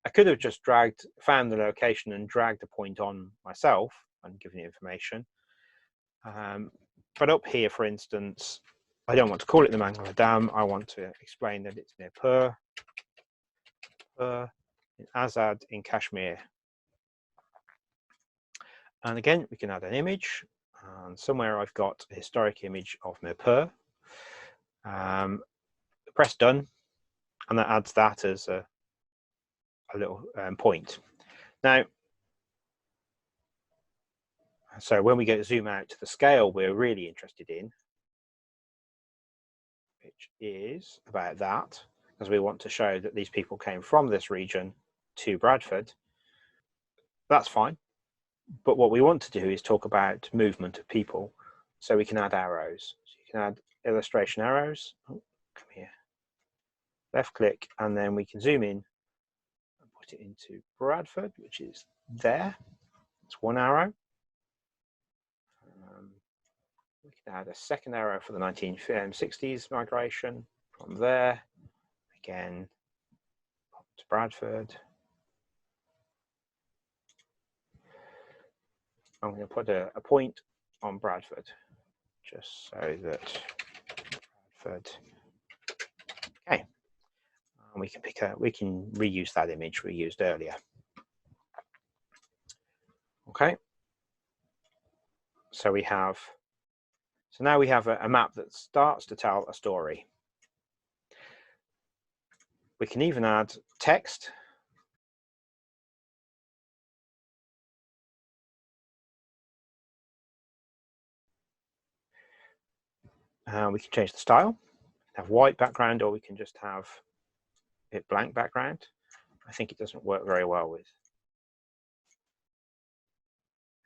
I could have just found the location and dragged a point on myself and given the information. But up here, for instance, I don't want to call it the Mangala Dam. I want to explain that it's Mirpur in Azad in Kashmir. And again, we can add an image. And somewhere I've got a historic image of Mirpur. Press done, and that adds that as a little point. Now, so when we go to zoom out to the scale we're really interested in, which is about that, because we want to show that these people came from this region to Bradford, that's fine. But what we want to do is talk about movement of people, so we can add arrows. So you can add illustration arrows. Oh, come here. Left click, and then we can zoom in and put it into Bradford, which is there. It's one arrow. We can add a second arrow for the 1960s migration from there. Again, to Bradford. I'm going to put a point on Bradford, just so that Bradford. Okay, and we can reuse that image we used earlier. Okay, so now we have a map that starts to tell a story. We can even add text. We can change the style, have white background, or we can just have it blank background. I think it doesn't work very well with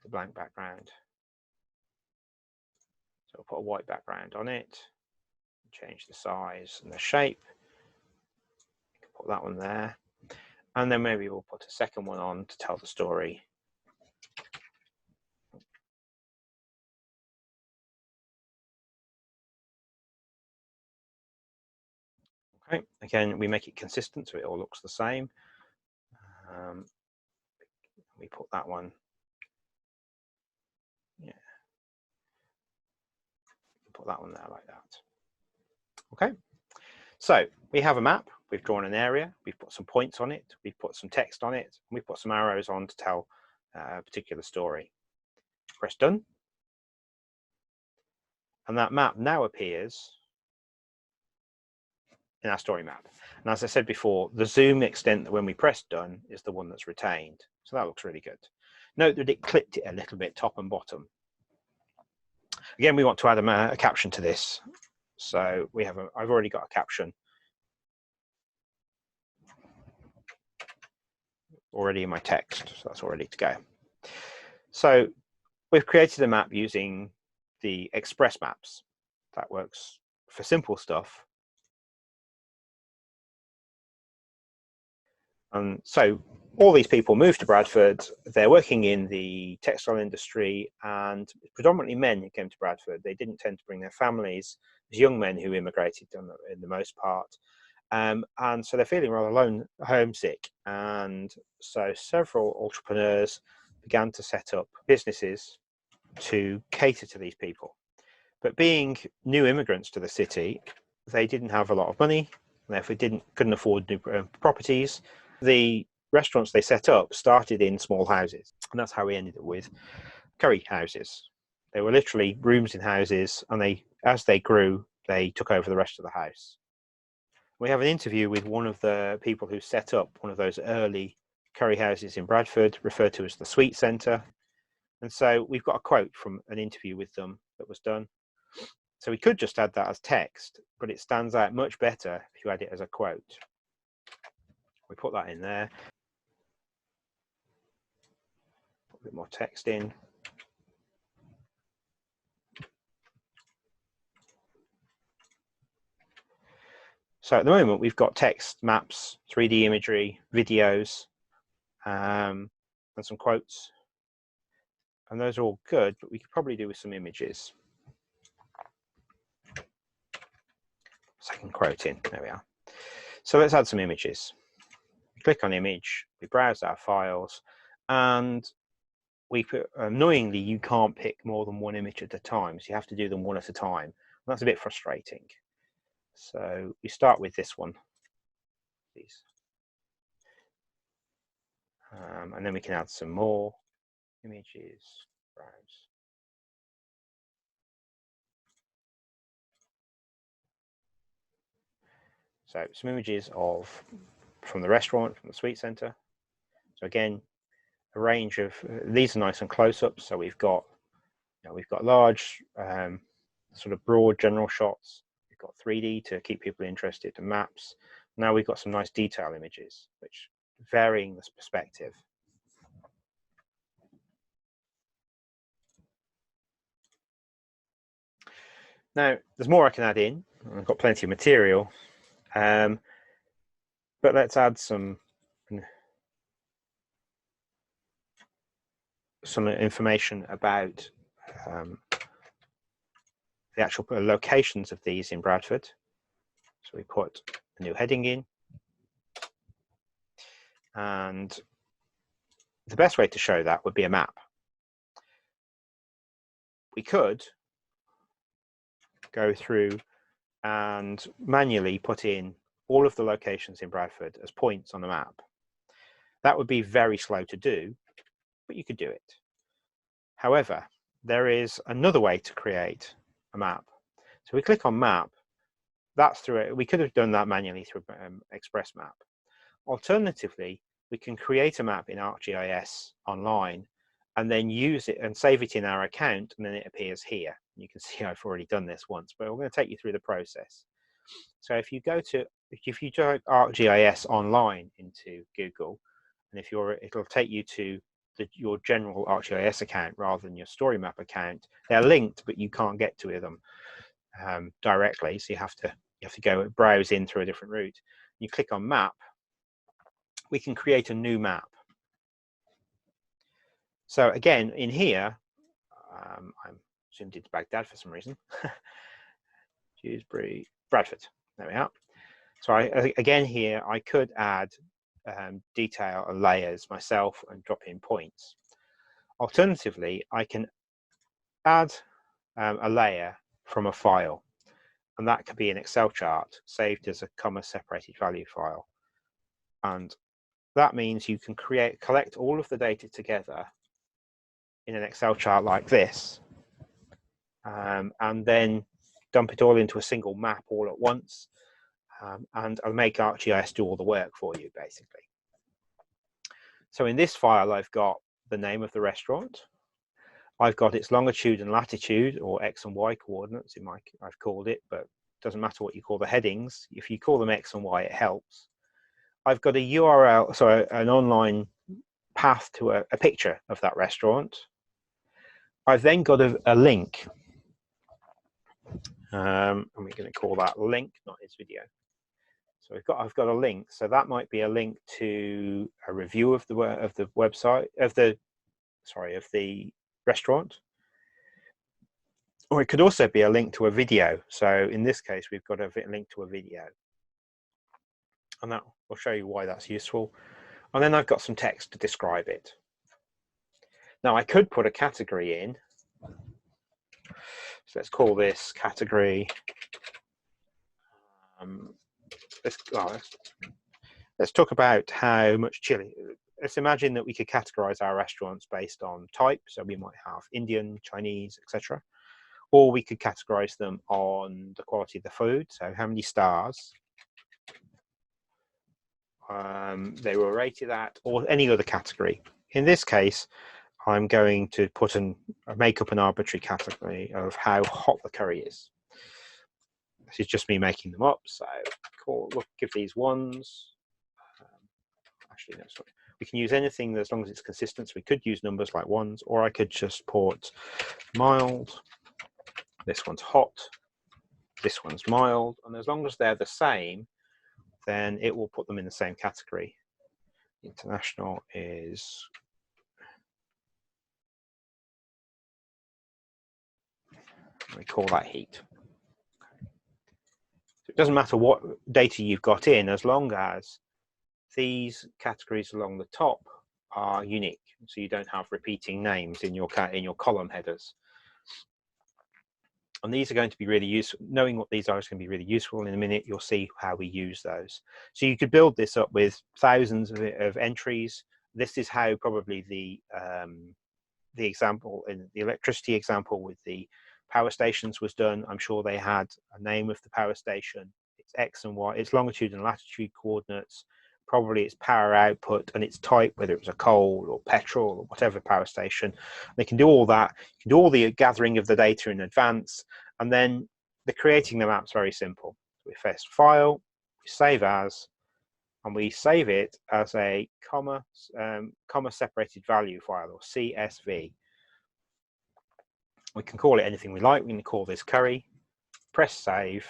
the blank background. So I'll put a white background on it, change the size and the shape. Put that one there. And then maybe we'll put a second one on to tell the story. Okay, again, we make it consistent so it all looks the same. We put that one, yeah, put that one there like that. Okay, so we have a map, we've drawn an area, we've put some points on it, we've put some text on it, and we've put some arrows on to tell a particular story. Press done. And that map now appears in our story map. And as I said before, the zoom extent that when we press done is the one that's retained. So that looks really good. Note that it clipped it a little bit top and bottom. Again, we want to add a caption to this. So we have I've already got a caption already in my text, so that's all ready to go. So We've created a map using the Express Maps. That works for simple stuff. And so all these people moved to Bradford. They're working in the textile industry, and predominantly men who came to Bradford. They didn't tend to bring their families. It was young men who immigrated in the most part. And so they're feeling rather homesick. And so several entrepreneurs began to set up businesses to cater to these people. But being new immigrants to the city, they didn't have a lot of money, and therefore couldn't afford new properties. The restaurants they set up started in small houses, and that's how we ended up with curry houses. They were literally rooms in houses, and as they grew, they took over the rest of the house. We have an interview with one of the people who set up one of those early curry houses in Bradford, referred to as the Sweet Centre. And so we've got a quote from an interview with them that was done. So we could just add that as text, but it stands out much better if you add it as a quote. We put that in there. Put a bit more text in. So at the moment, we've got text, maps, 3D imagery, videos, and some quotes. And those are all good, but we could probably do with some images. Second quote in, there we are. So let's add some images. We click on image, we browse our files, and we put, annoyingly, you can't pick more than one image at a time, so you have to do them one at a time. And that's a bit frustrating. So we start with this one, please. And then we can add some more images, browse. So some images from the restaurant, from the Sweet Centre. So again, a range of these are nice and close-ups. So we've got large, sort of broad general shots. We've got 3D to keep people interested, and maps. Now we've got some nice detail images, which varying this perspective. Now there's more I can add in. I've got plenty of material, but let's add some information about the actual locations of these in Bradford. So we put a new heading in, and the best way to show that would be a map. We could go through and manually put in all of the locations in Bradford as points on the map. That would be very slow to do, but you could do it. However, there is another way to create a map. So we click on map. That's through it. We could have done that manually through Express Map. Alternatively, we can create a map in ArcGIS online and then use it and save it in our account, and then it appears here. You can see I've already done this once, but we're going to take you through the process. So if you type ArcGIS online into Google, and it'll take you to your general ArcGIS account rather than your Storymap account. They're linked, but you can't get to them directly, so you have to go browse in through a different route. You click on map. We can create a new map. So again, in here, I'm zoomed into Baghdad for some reason. Dewsbury, Bradford. There we are. So again here, I could add detail and layers myself and drop in points. Alternatively, I can add a layer from a file, and that could be an Excel chart saved as a comma separated value file. And that means you can collect all of the data together in an Excel chart like this, and then dump it all into a single map all at once, and I'll make ArcGIS do all the work for you, basically. So in this file, I've got the name of the restaurant. I've got its longitude and latitude, or X and Y coordinates, I've called it, but it doesn't matter what you call the headings. If you call them X and Y, it helps. I've got a URL, so an online path to a picture of that restaurant. I've then got a link, and we're going to call that link, not his video. So I've got a link. So that might be a link to a review of the website of the restaurant, or it could also be a link to a video. So in this case, we've got a link to a video, and that will show you why that's useful. And then I've got some text to describe it. Now I could put a category in. So let's call this category. Let's talk about how much chili. Let's imagine that we could categorize our restaurants based on type. So we might have Indian, Chinese, etc. Or we could categorize them on the quality of the food. So how many stars they were rated at, or any other category. In this case, I'm going to make up an arbitrary category of how hot the curry is. This is just me making them up. So we'll give these ones. Actually, no, sorry. We can use anything as long as it's consistent. So we could use numbers like ones, or I could just put mild. This one's hot. This one's mild. And as long as they're the same, then it will put them in the same category. International is we call that heat. So it doesn't matter what data you've got in, as long as these categories along the top are unique, so you don't have repeating names in your column headers. And these are going to be really useful. Knowing what these are is going to be really useful. In a minute, you'll see how we use those. So you could build this up with thousands of entries. This is how probably the example in the electricity example with the power stations was done. I'm sure they had a name of the power station, its X and Y, its longitude and latitude coordinates, probably its power output and its type, whether it was a coal or petrol or whatever power station. They can do all that. You can do all the gathering of the data in advance, and then the creating the map's very simple. We first file, we save as, and we save it as a comma separated value file, or CSV. We can call it anything we like. We can call this curry, press save,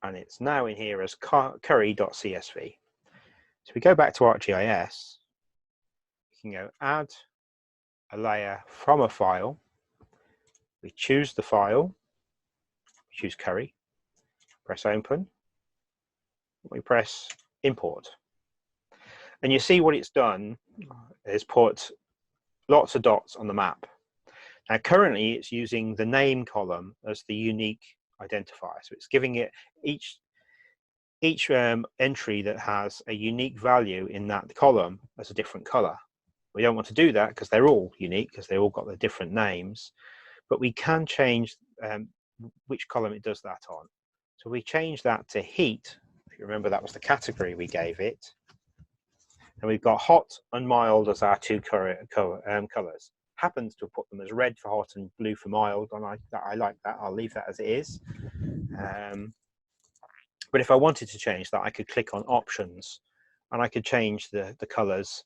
and it's now in here as curry.csv. So we go back to ArcGIS, we can go add a layer from a file, we choose the file, we choose curry, press open, we press import. And you see what it's done is put lots of dots on the map. Now currently it's using the name column as the unique identifier. So it's giving it each entry that has a unique value in that column as a different color. We don't want to do that because they're all unique, because they all got the different names, but we can change which column it does that on. So we change that to heat. If you remember, that was the category we gave it. And we've got hot and mild as our two colors. Happens to put them as red for hot and blue for mild, and I like that. I'll leave that as it is. But if I wanted to change that, I could click on options, and I could change the colors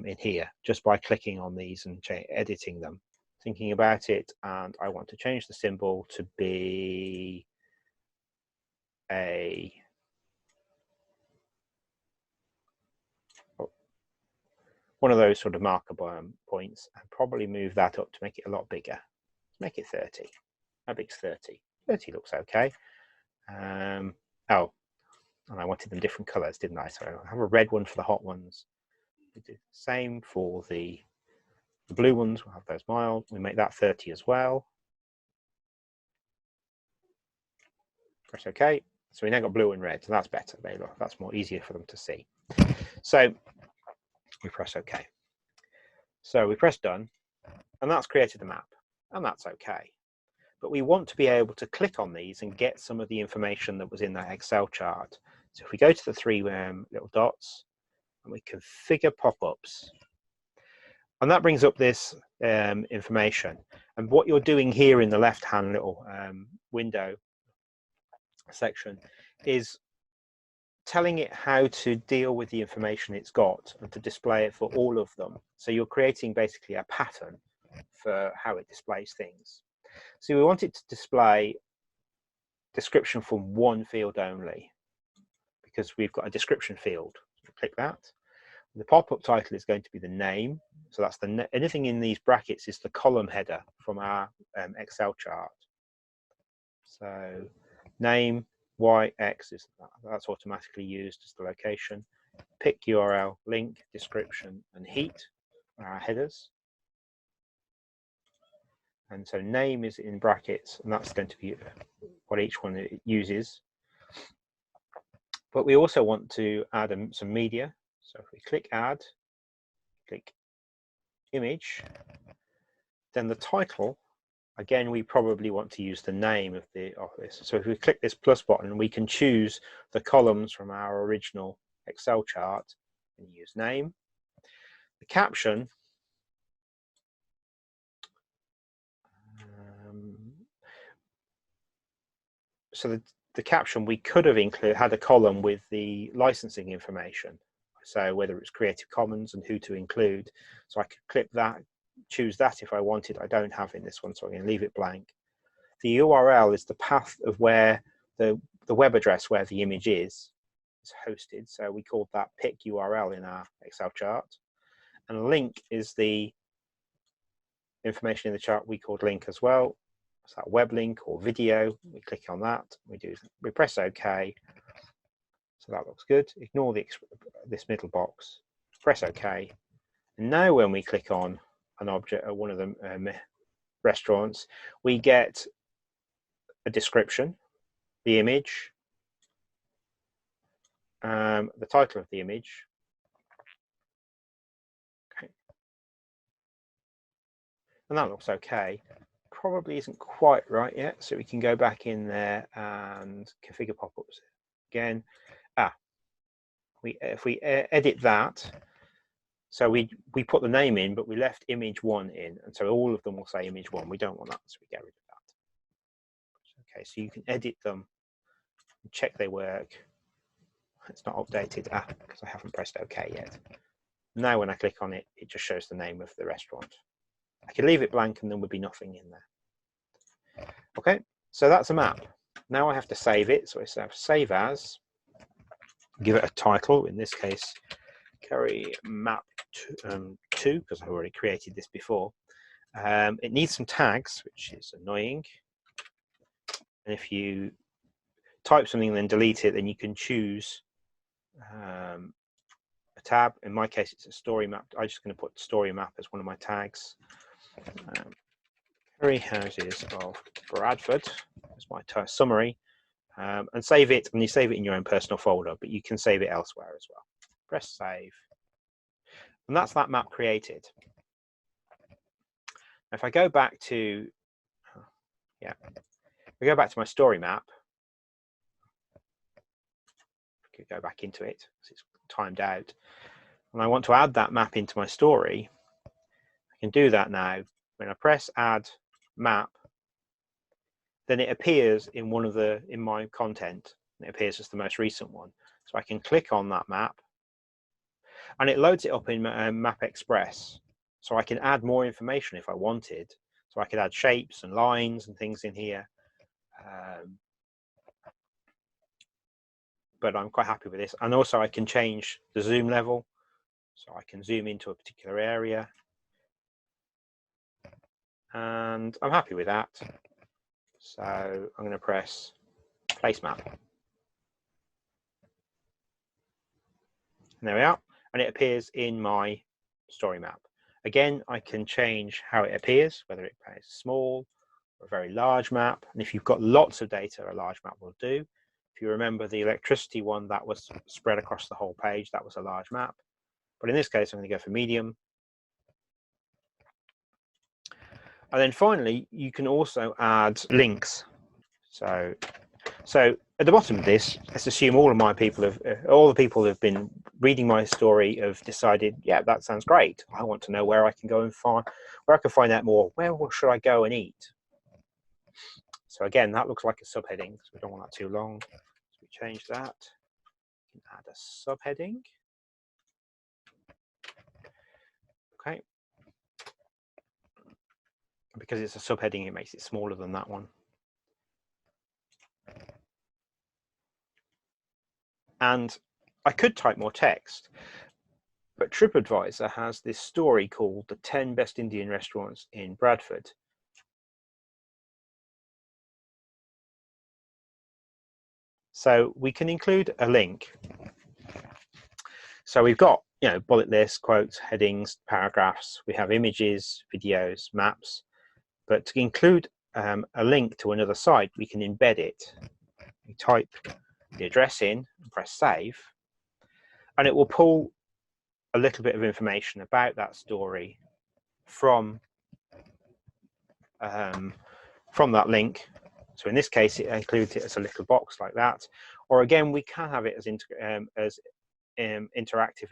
in here just by clicking on these and editing them. Thinking about it, and I want to change the symbol to be one of those sort of marker points, and probably move that up to make it a lot bigger. Make it 30. How big's 30? 30 looks okay. Oh, and I wanted them different colors, didn't I? So I have a red one for the hot ones. We do the same for the blue ones. We'll have those mild. We make that 30 as well. Press OK. So we now got blue and red. So that's better. That's more easier for them to see. So we press OK. So we press done, and that's created the map, and that's okay. But we want to be able to click on these and get some of the information that was in that Excel chart. So if we go to the three little dots, and we configure pop-ups, and that brings up this information. And what you're doing here in the left-hand little window section is telling it how to deal with the information it's got and to display it for all of them. So you're creating basically a pattern for how it displays things. So we want it to display description from one field only, because we've got a description field. So click that. The pop-up title is going to be the name. So that's anything in these brackets is the column header from our Excel chart. So name, Y, X is that's automatically used as the location. Pick URL, link, description, and heat are our headers. And so name is in brackets, and that's going to be what each one it uses. But we also want to add some media. So if we click add, click image, then the title, again, we probably want to use the name of this. So if we click this plus button, we can choose the columns from our original Excel chart and use name. The caption, so the caption, we could have had a column with the licensing information. So whether it's Creative Commons and who to include. So I could click that, choose that if I wanted. I don't have in this one, so I'm going to leave it blank. The URL is the path of where the web address where the image is hosted. So we called that pick URL in our Excel chart. And link is the information in the chart we called link as well. So that web link or video, we click on that, we press OK. So that looks good. Ignore this middle box, press OK. And now when we click on an object or one of the restaurants, we get a description, the image, the title of the image. Okay. And that looks okay. Probably isn't quite right yet, so we can go back in there and configure pop-ups again. If we edit that, so we put the name in, but we left image 1 in, and so all of them will say image 1. We don't want that, so we get rid of that. Okay, so you can edit them, check they work. It's not updated because I haven't pressed OK yet. Now when I click on it, it just shows the name of the restaurant. I could leave it blank and there would be nothing in there. Okay, so that's a map. Now I have to save it, so I say save as, give it a title, in this case carry map 2, because I've already created this before. It needs some tags, which is annoying, and if you type something and then delete it, then you can choose a tab. In my case it's a story map. I'm just going to put story map as one of my tags. Curry houses of Bradford as my summary, and save it, and you save it in your own personal folder, but you can save it elsewhere as well. Press save, and that's that map created. If I go back to my story map, I could go back into it because it's timed out, and I want to add that map into my story. I can do that now. When I press add map, then it appears in my content. It appears as the most recent one. So I can click on that map, and it loads it up in Map Express. So I can add more information if I wanted. So I could add shapes and lines and things in here. But I'm quite happy with this. And also I can change the zoom level. So I can zoom into a particular area. And I'm happy with that. So I'm going to press place map. And there we are. And it appears in my story map. Again, I can change how it appears, whether it appears small or a very large map. And if you've got lots of data, a large map will do. If you remember the electricity one, that was spread across the whole page. That was a large map. But in this case, I'm going to go for medium. And then finally, you can also add links. So at the bottom of this, let's assume all the people who have been reading my story have decided, yeah, that sounds great. I want to know where I can go and find out more. Where should I go and eat? So again, that looks like a subheading, so we don't want that too long. So we change that. can add a subheading. Okay. Because it's a subheading, it makes it smaller than that one. And I could type more text, but TripAdvisor has this story called The 10 Best Indian Restaurants in Bradford. So we can include a link. So we've got, bullet lists, quotes, headings, paragraphs. We have images, videos, maps. But to include a link to another site, we can embed it. We type the address in and press save, and it will pull a little bit of information about that story from that link. So in this case, it includes it as a little box like that. Or again, we can have it as interactive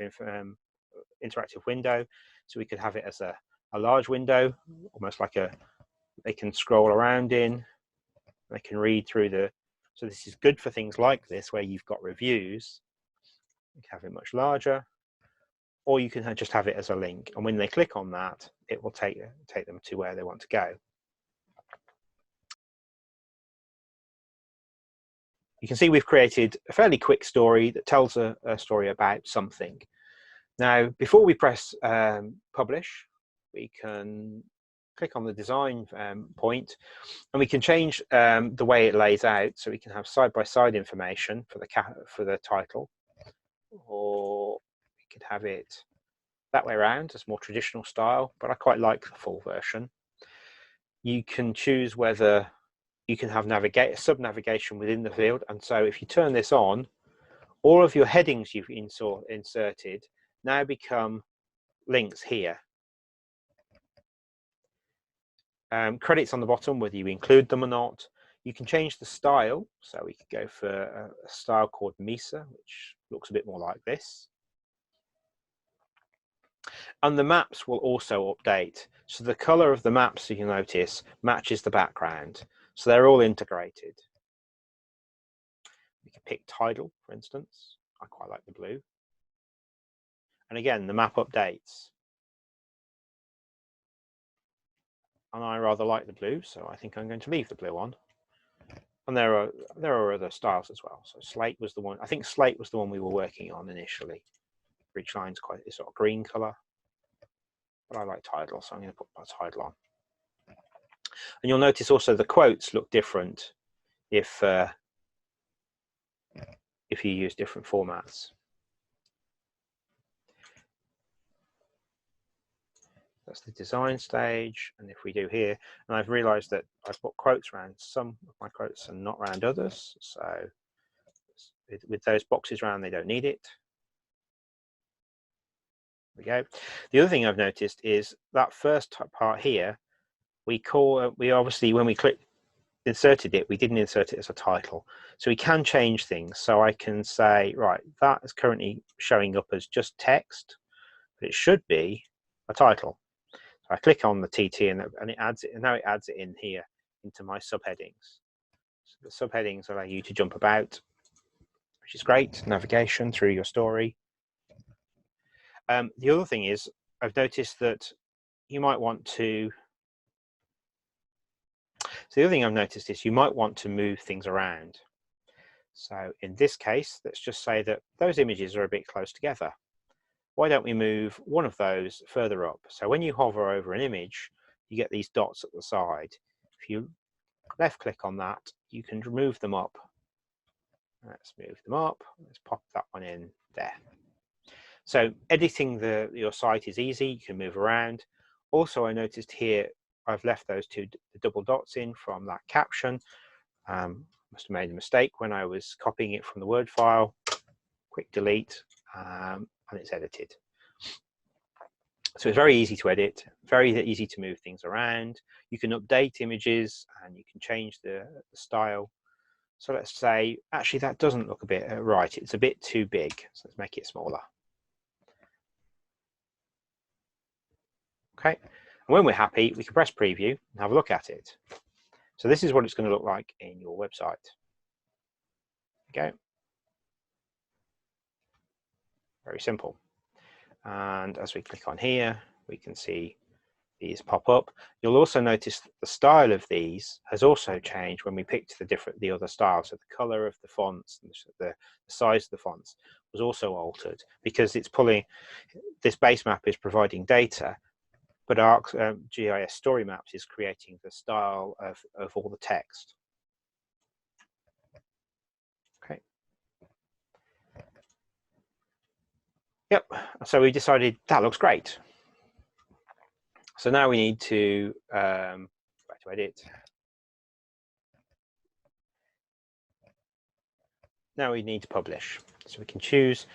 window. So we could have it as a large window, almost like they can scroll around in. They can read through so this is good for things like this, where you've got reviews. You can have it much larger, or you can just have it as a link. And when they click on that, it will take them to where they want to go. You can see we've created a fairly quick story that tells a story about something. Now, before we press publish, we can click on the design point, and we can change the way it lays out. So we can have side-by-side information for the title, or we could have it that way around as more traditional style, but I quite like the full version. You can choose whether you can have sub-navigation within the field, and so if you turn this on, all of your headings you've inserted now become links here. Credits on the bottom, whether you include them or not. You can change the style, so we could go for a style called Misa, which looks a bit more like this. And the maps will also update. So the color of the maps, you notice, matches the background. So they're all integrated. We can pick tidal, for instance. I quite like the blue. And again, the map updates. And I rather like the blue, so I think I'm going to leave the blue on. And there are other styles as well. So slate was the one. I think slate was the one we were working on initially. Ridgeline's quite a sort of green color, but I like tidal, so I'm going to put my tidal on. And you'll notice also the quotes look different if you use different formats. That's the design stage, and if we do here, and I've realized that I've put quotes around some of my quotes and not around others, so with those boxes around, they don't need it. There we go. The other thing I've noticed is that first part here, we obviously, when we inserted it, we didn't insert it as a title. So we can change things. So I can say, right, that is currently showing up as just text, but it should be a title. So I click on the TT and it adds it, and now it adds it in here into my subheadings. So the subheadings allow you to jump about, which is great. Navigation through your story. The other thing is, I've noticed that you might want to. So the other thing I've noticed is you might want to move things around. So in this case, let's just say that those images are a bit close together. Why don't we move one of those further up? So when you hover over an image, you get these dots at the side. If you left click on that, you can move them up. Let's move them up. Let's pop that one in there. So editing your site is easy. You can move around. Also, I noticed here, I've left those the double dots in from that caption. Must have made a mistake when I was copying it from the Word file. Quick delete, and it's edited. So it's very easy to edit, very easy to move things around. You can update images and you can change the style. So let's say, actually, that doesn't look a bit right. It's a bit too big. So let's make it smaller. Okay. And when we're happy, we can press preview and have a look at it. So this is what it's going to look like in your website. Okay. Very simple. And as we click on here, we can see these pop up. You'll also notice that the style of these has also changed when we picked the other styles. So the color of the fonts and the size of the fonts was also altered because it's pulling, this base map is providing data, but ArcGIS Storymaps is creating the style of all the text. Okay. Yep, so we decided that looks great. So now we need to back to edit. Now we need to publish. So we can choose,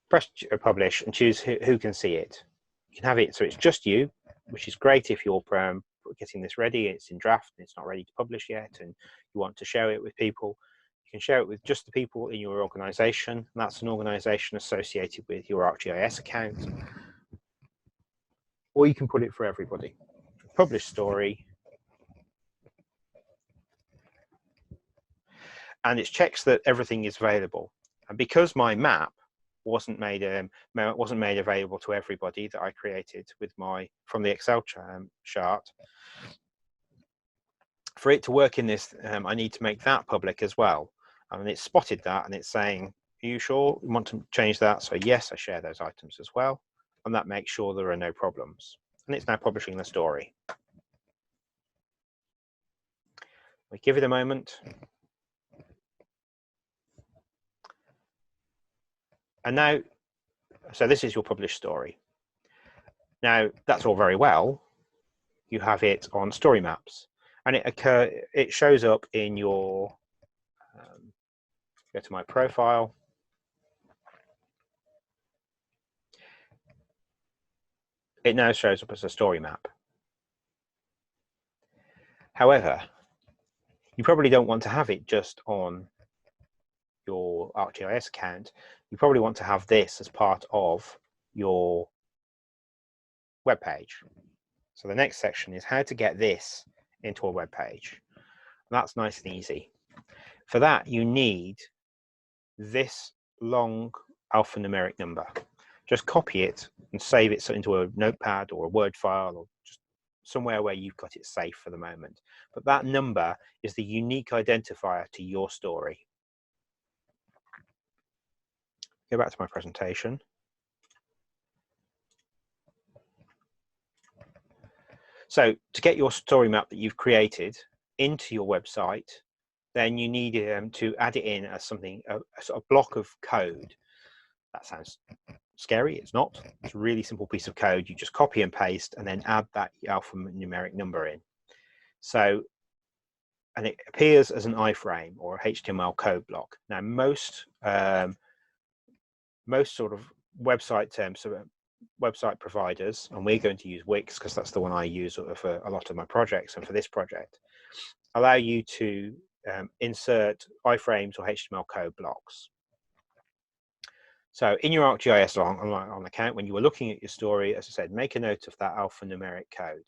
press publish and choose who can see it. You can have it so it's just you, which is great if you're getting this ready, it's in draft and it's not ready to publish yet and you want to share it with people. You can share it with just the people in your organization, and that's an organization associated with your ArcGIS account. Or you can put it for everybody. Publish story. And it checks that everything is available. And because my map wasn't made available to everybody that I created with from the Excel chart, for it to work in this, I need to make that public as well. And it's spotted that and it's saying, are you sure you want to change that? So yes, I share those items as well. And that makes sure there are no problems. And it's now publishing the story. We give it a moment. And now, so this is your published story. Now, that's all very well. You have it on Storymaps. And it shows up in your, go to my profile. It now shows up as a story map. However, you probably don't want to have it just on your ArcGIS account. You probably want to have this as part of your web page. So the next section is how to get this into a web page. That's nice and easy. For that, you need this long alphanumeric number. Just copy it and save it into a notepad or a Word file or just somewhere where you've got it safe for the moment. But that number is the unique identifier to your story. Go back to my presentation. So to get your story map that you've created into your website, then you need to add it in as something, a sort of block of code. That sounds scary. It's not. It's a really simple piece of code. You just copy and paste and then add that alphanumeric number in. So, and it appears as an iframe or a HTML code block. Now, most sort of website terms, so website providers, and we're going to use Wix because that's the one I use for a lot of my projects and for this project, allow you to insert iframes or HTML code blocks. So in your ArcGIS on account, when you were looking at your story, as I said, make a note of that alphanumeric code.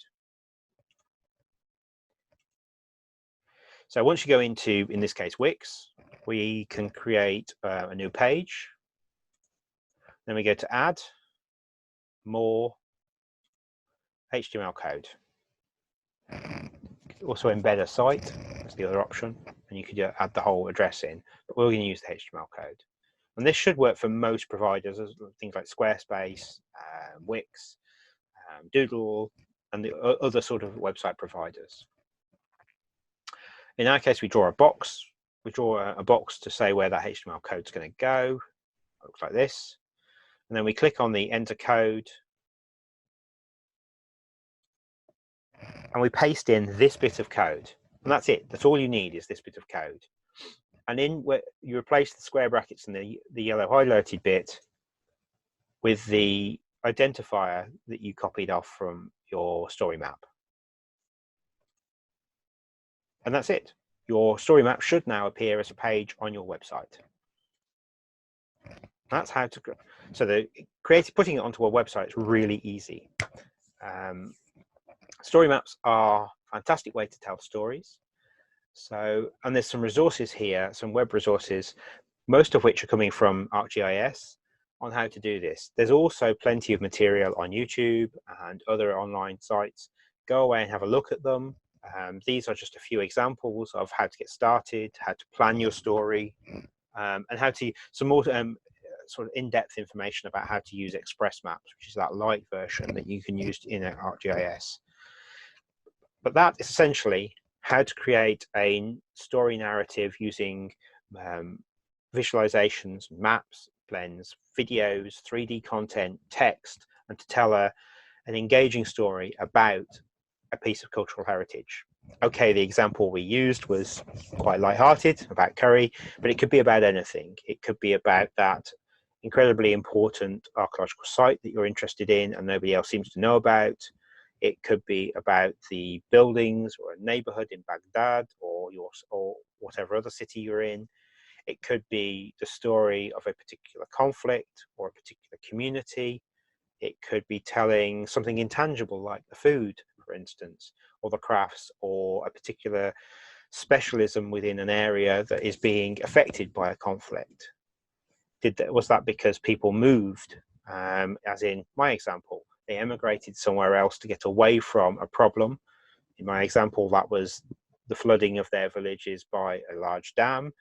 So once you go into, in this case, Wix, we can create a new page. Then we go to add, more, HTML code. Also embed a site, that's the other option, and you could add the whole address in, but we're going to use the HTML code. And this should work for most providers, things like Squarespace, Wix, Doodle, and the other sort of website providers. In our case, we draw a box. We draw a box to say where that HTML code is going to go. It looks like this. And then we click on the enter code. And we paste in this bit of code. And that's it. That's all you need is this bit of code. And in where you replace the square brackets and the yellow highlighted bit with the identifier that you copied off from your story map. And that's it. Your story map should now appear as a page on your website. That's how to, so putting it onto a website is really easy. Story maps are a fantastic way to tell stories. So, and there's some resources here, some web resources, most of which are coming from ArcGIS, on how to do this. There's also plenty of material on YouTube and other online sites. Go away and have a look at them. These are just a few examples of how to get started, how to plan your story, and how to some more sort of in-depth information about how to use Express Maps, which is that light version that you can use in ArcGIS. But that is essentially how to create a story narrative using visualizations, maps, blends, videos, 3D content, text, and to tell an engaging story about a piece of cultural heritage. Okay, the example we used was quite light-hearted, about curry, but it could be about anything. It could be about that incredibly important archaeological site that you're interested in and nobody else seems to know about. It could be about the buildings or a neighborhood in Baghdad or whatever other city you're in. It could be the story of a particular conflict or a particular community. It could be telling something intangible like the food, for instance, or the crafts, or a particular specialism within an area that is being affected by a conflict. Was that because people moved, as in my example, they emigrated somewhere else to get away from a problem? In my example, that was the flooding of their villages by a large dam,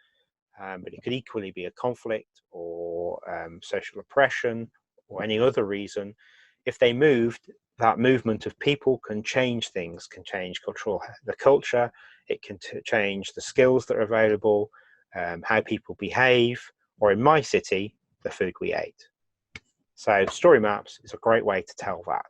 but it could equally be a conflict or social oppression or any other reason. If they moved, that movement of people can change things, can change the culture, it can change the skills that are available, how people behave, or in my city, the food we ate. So story maps is a great way to tell that.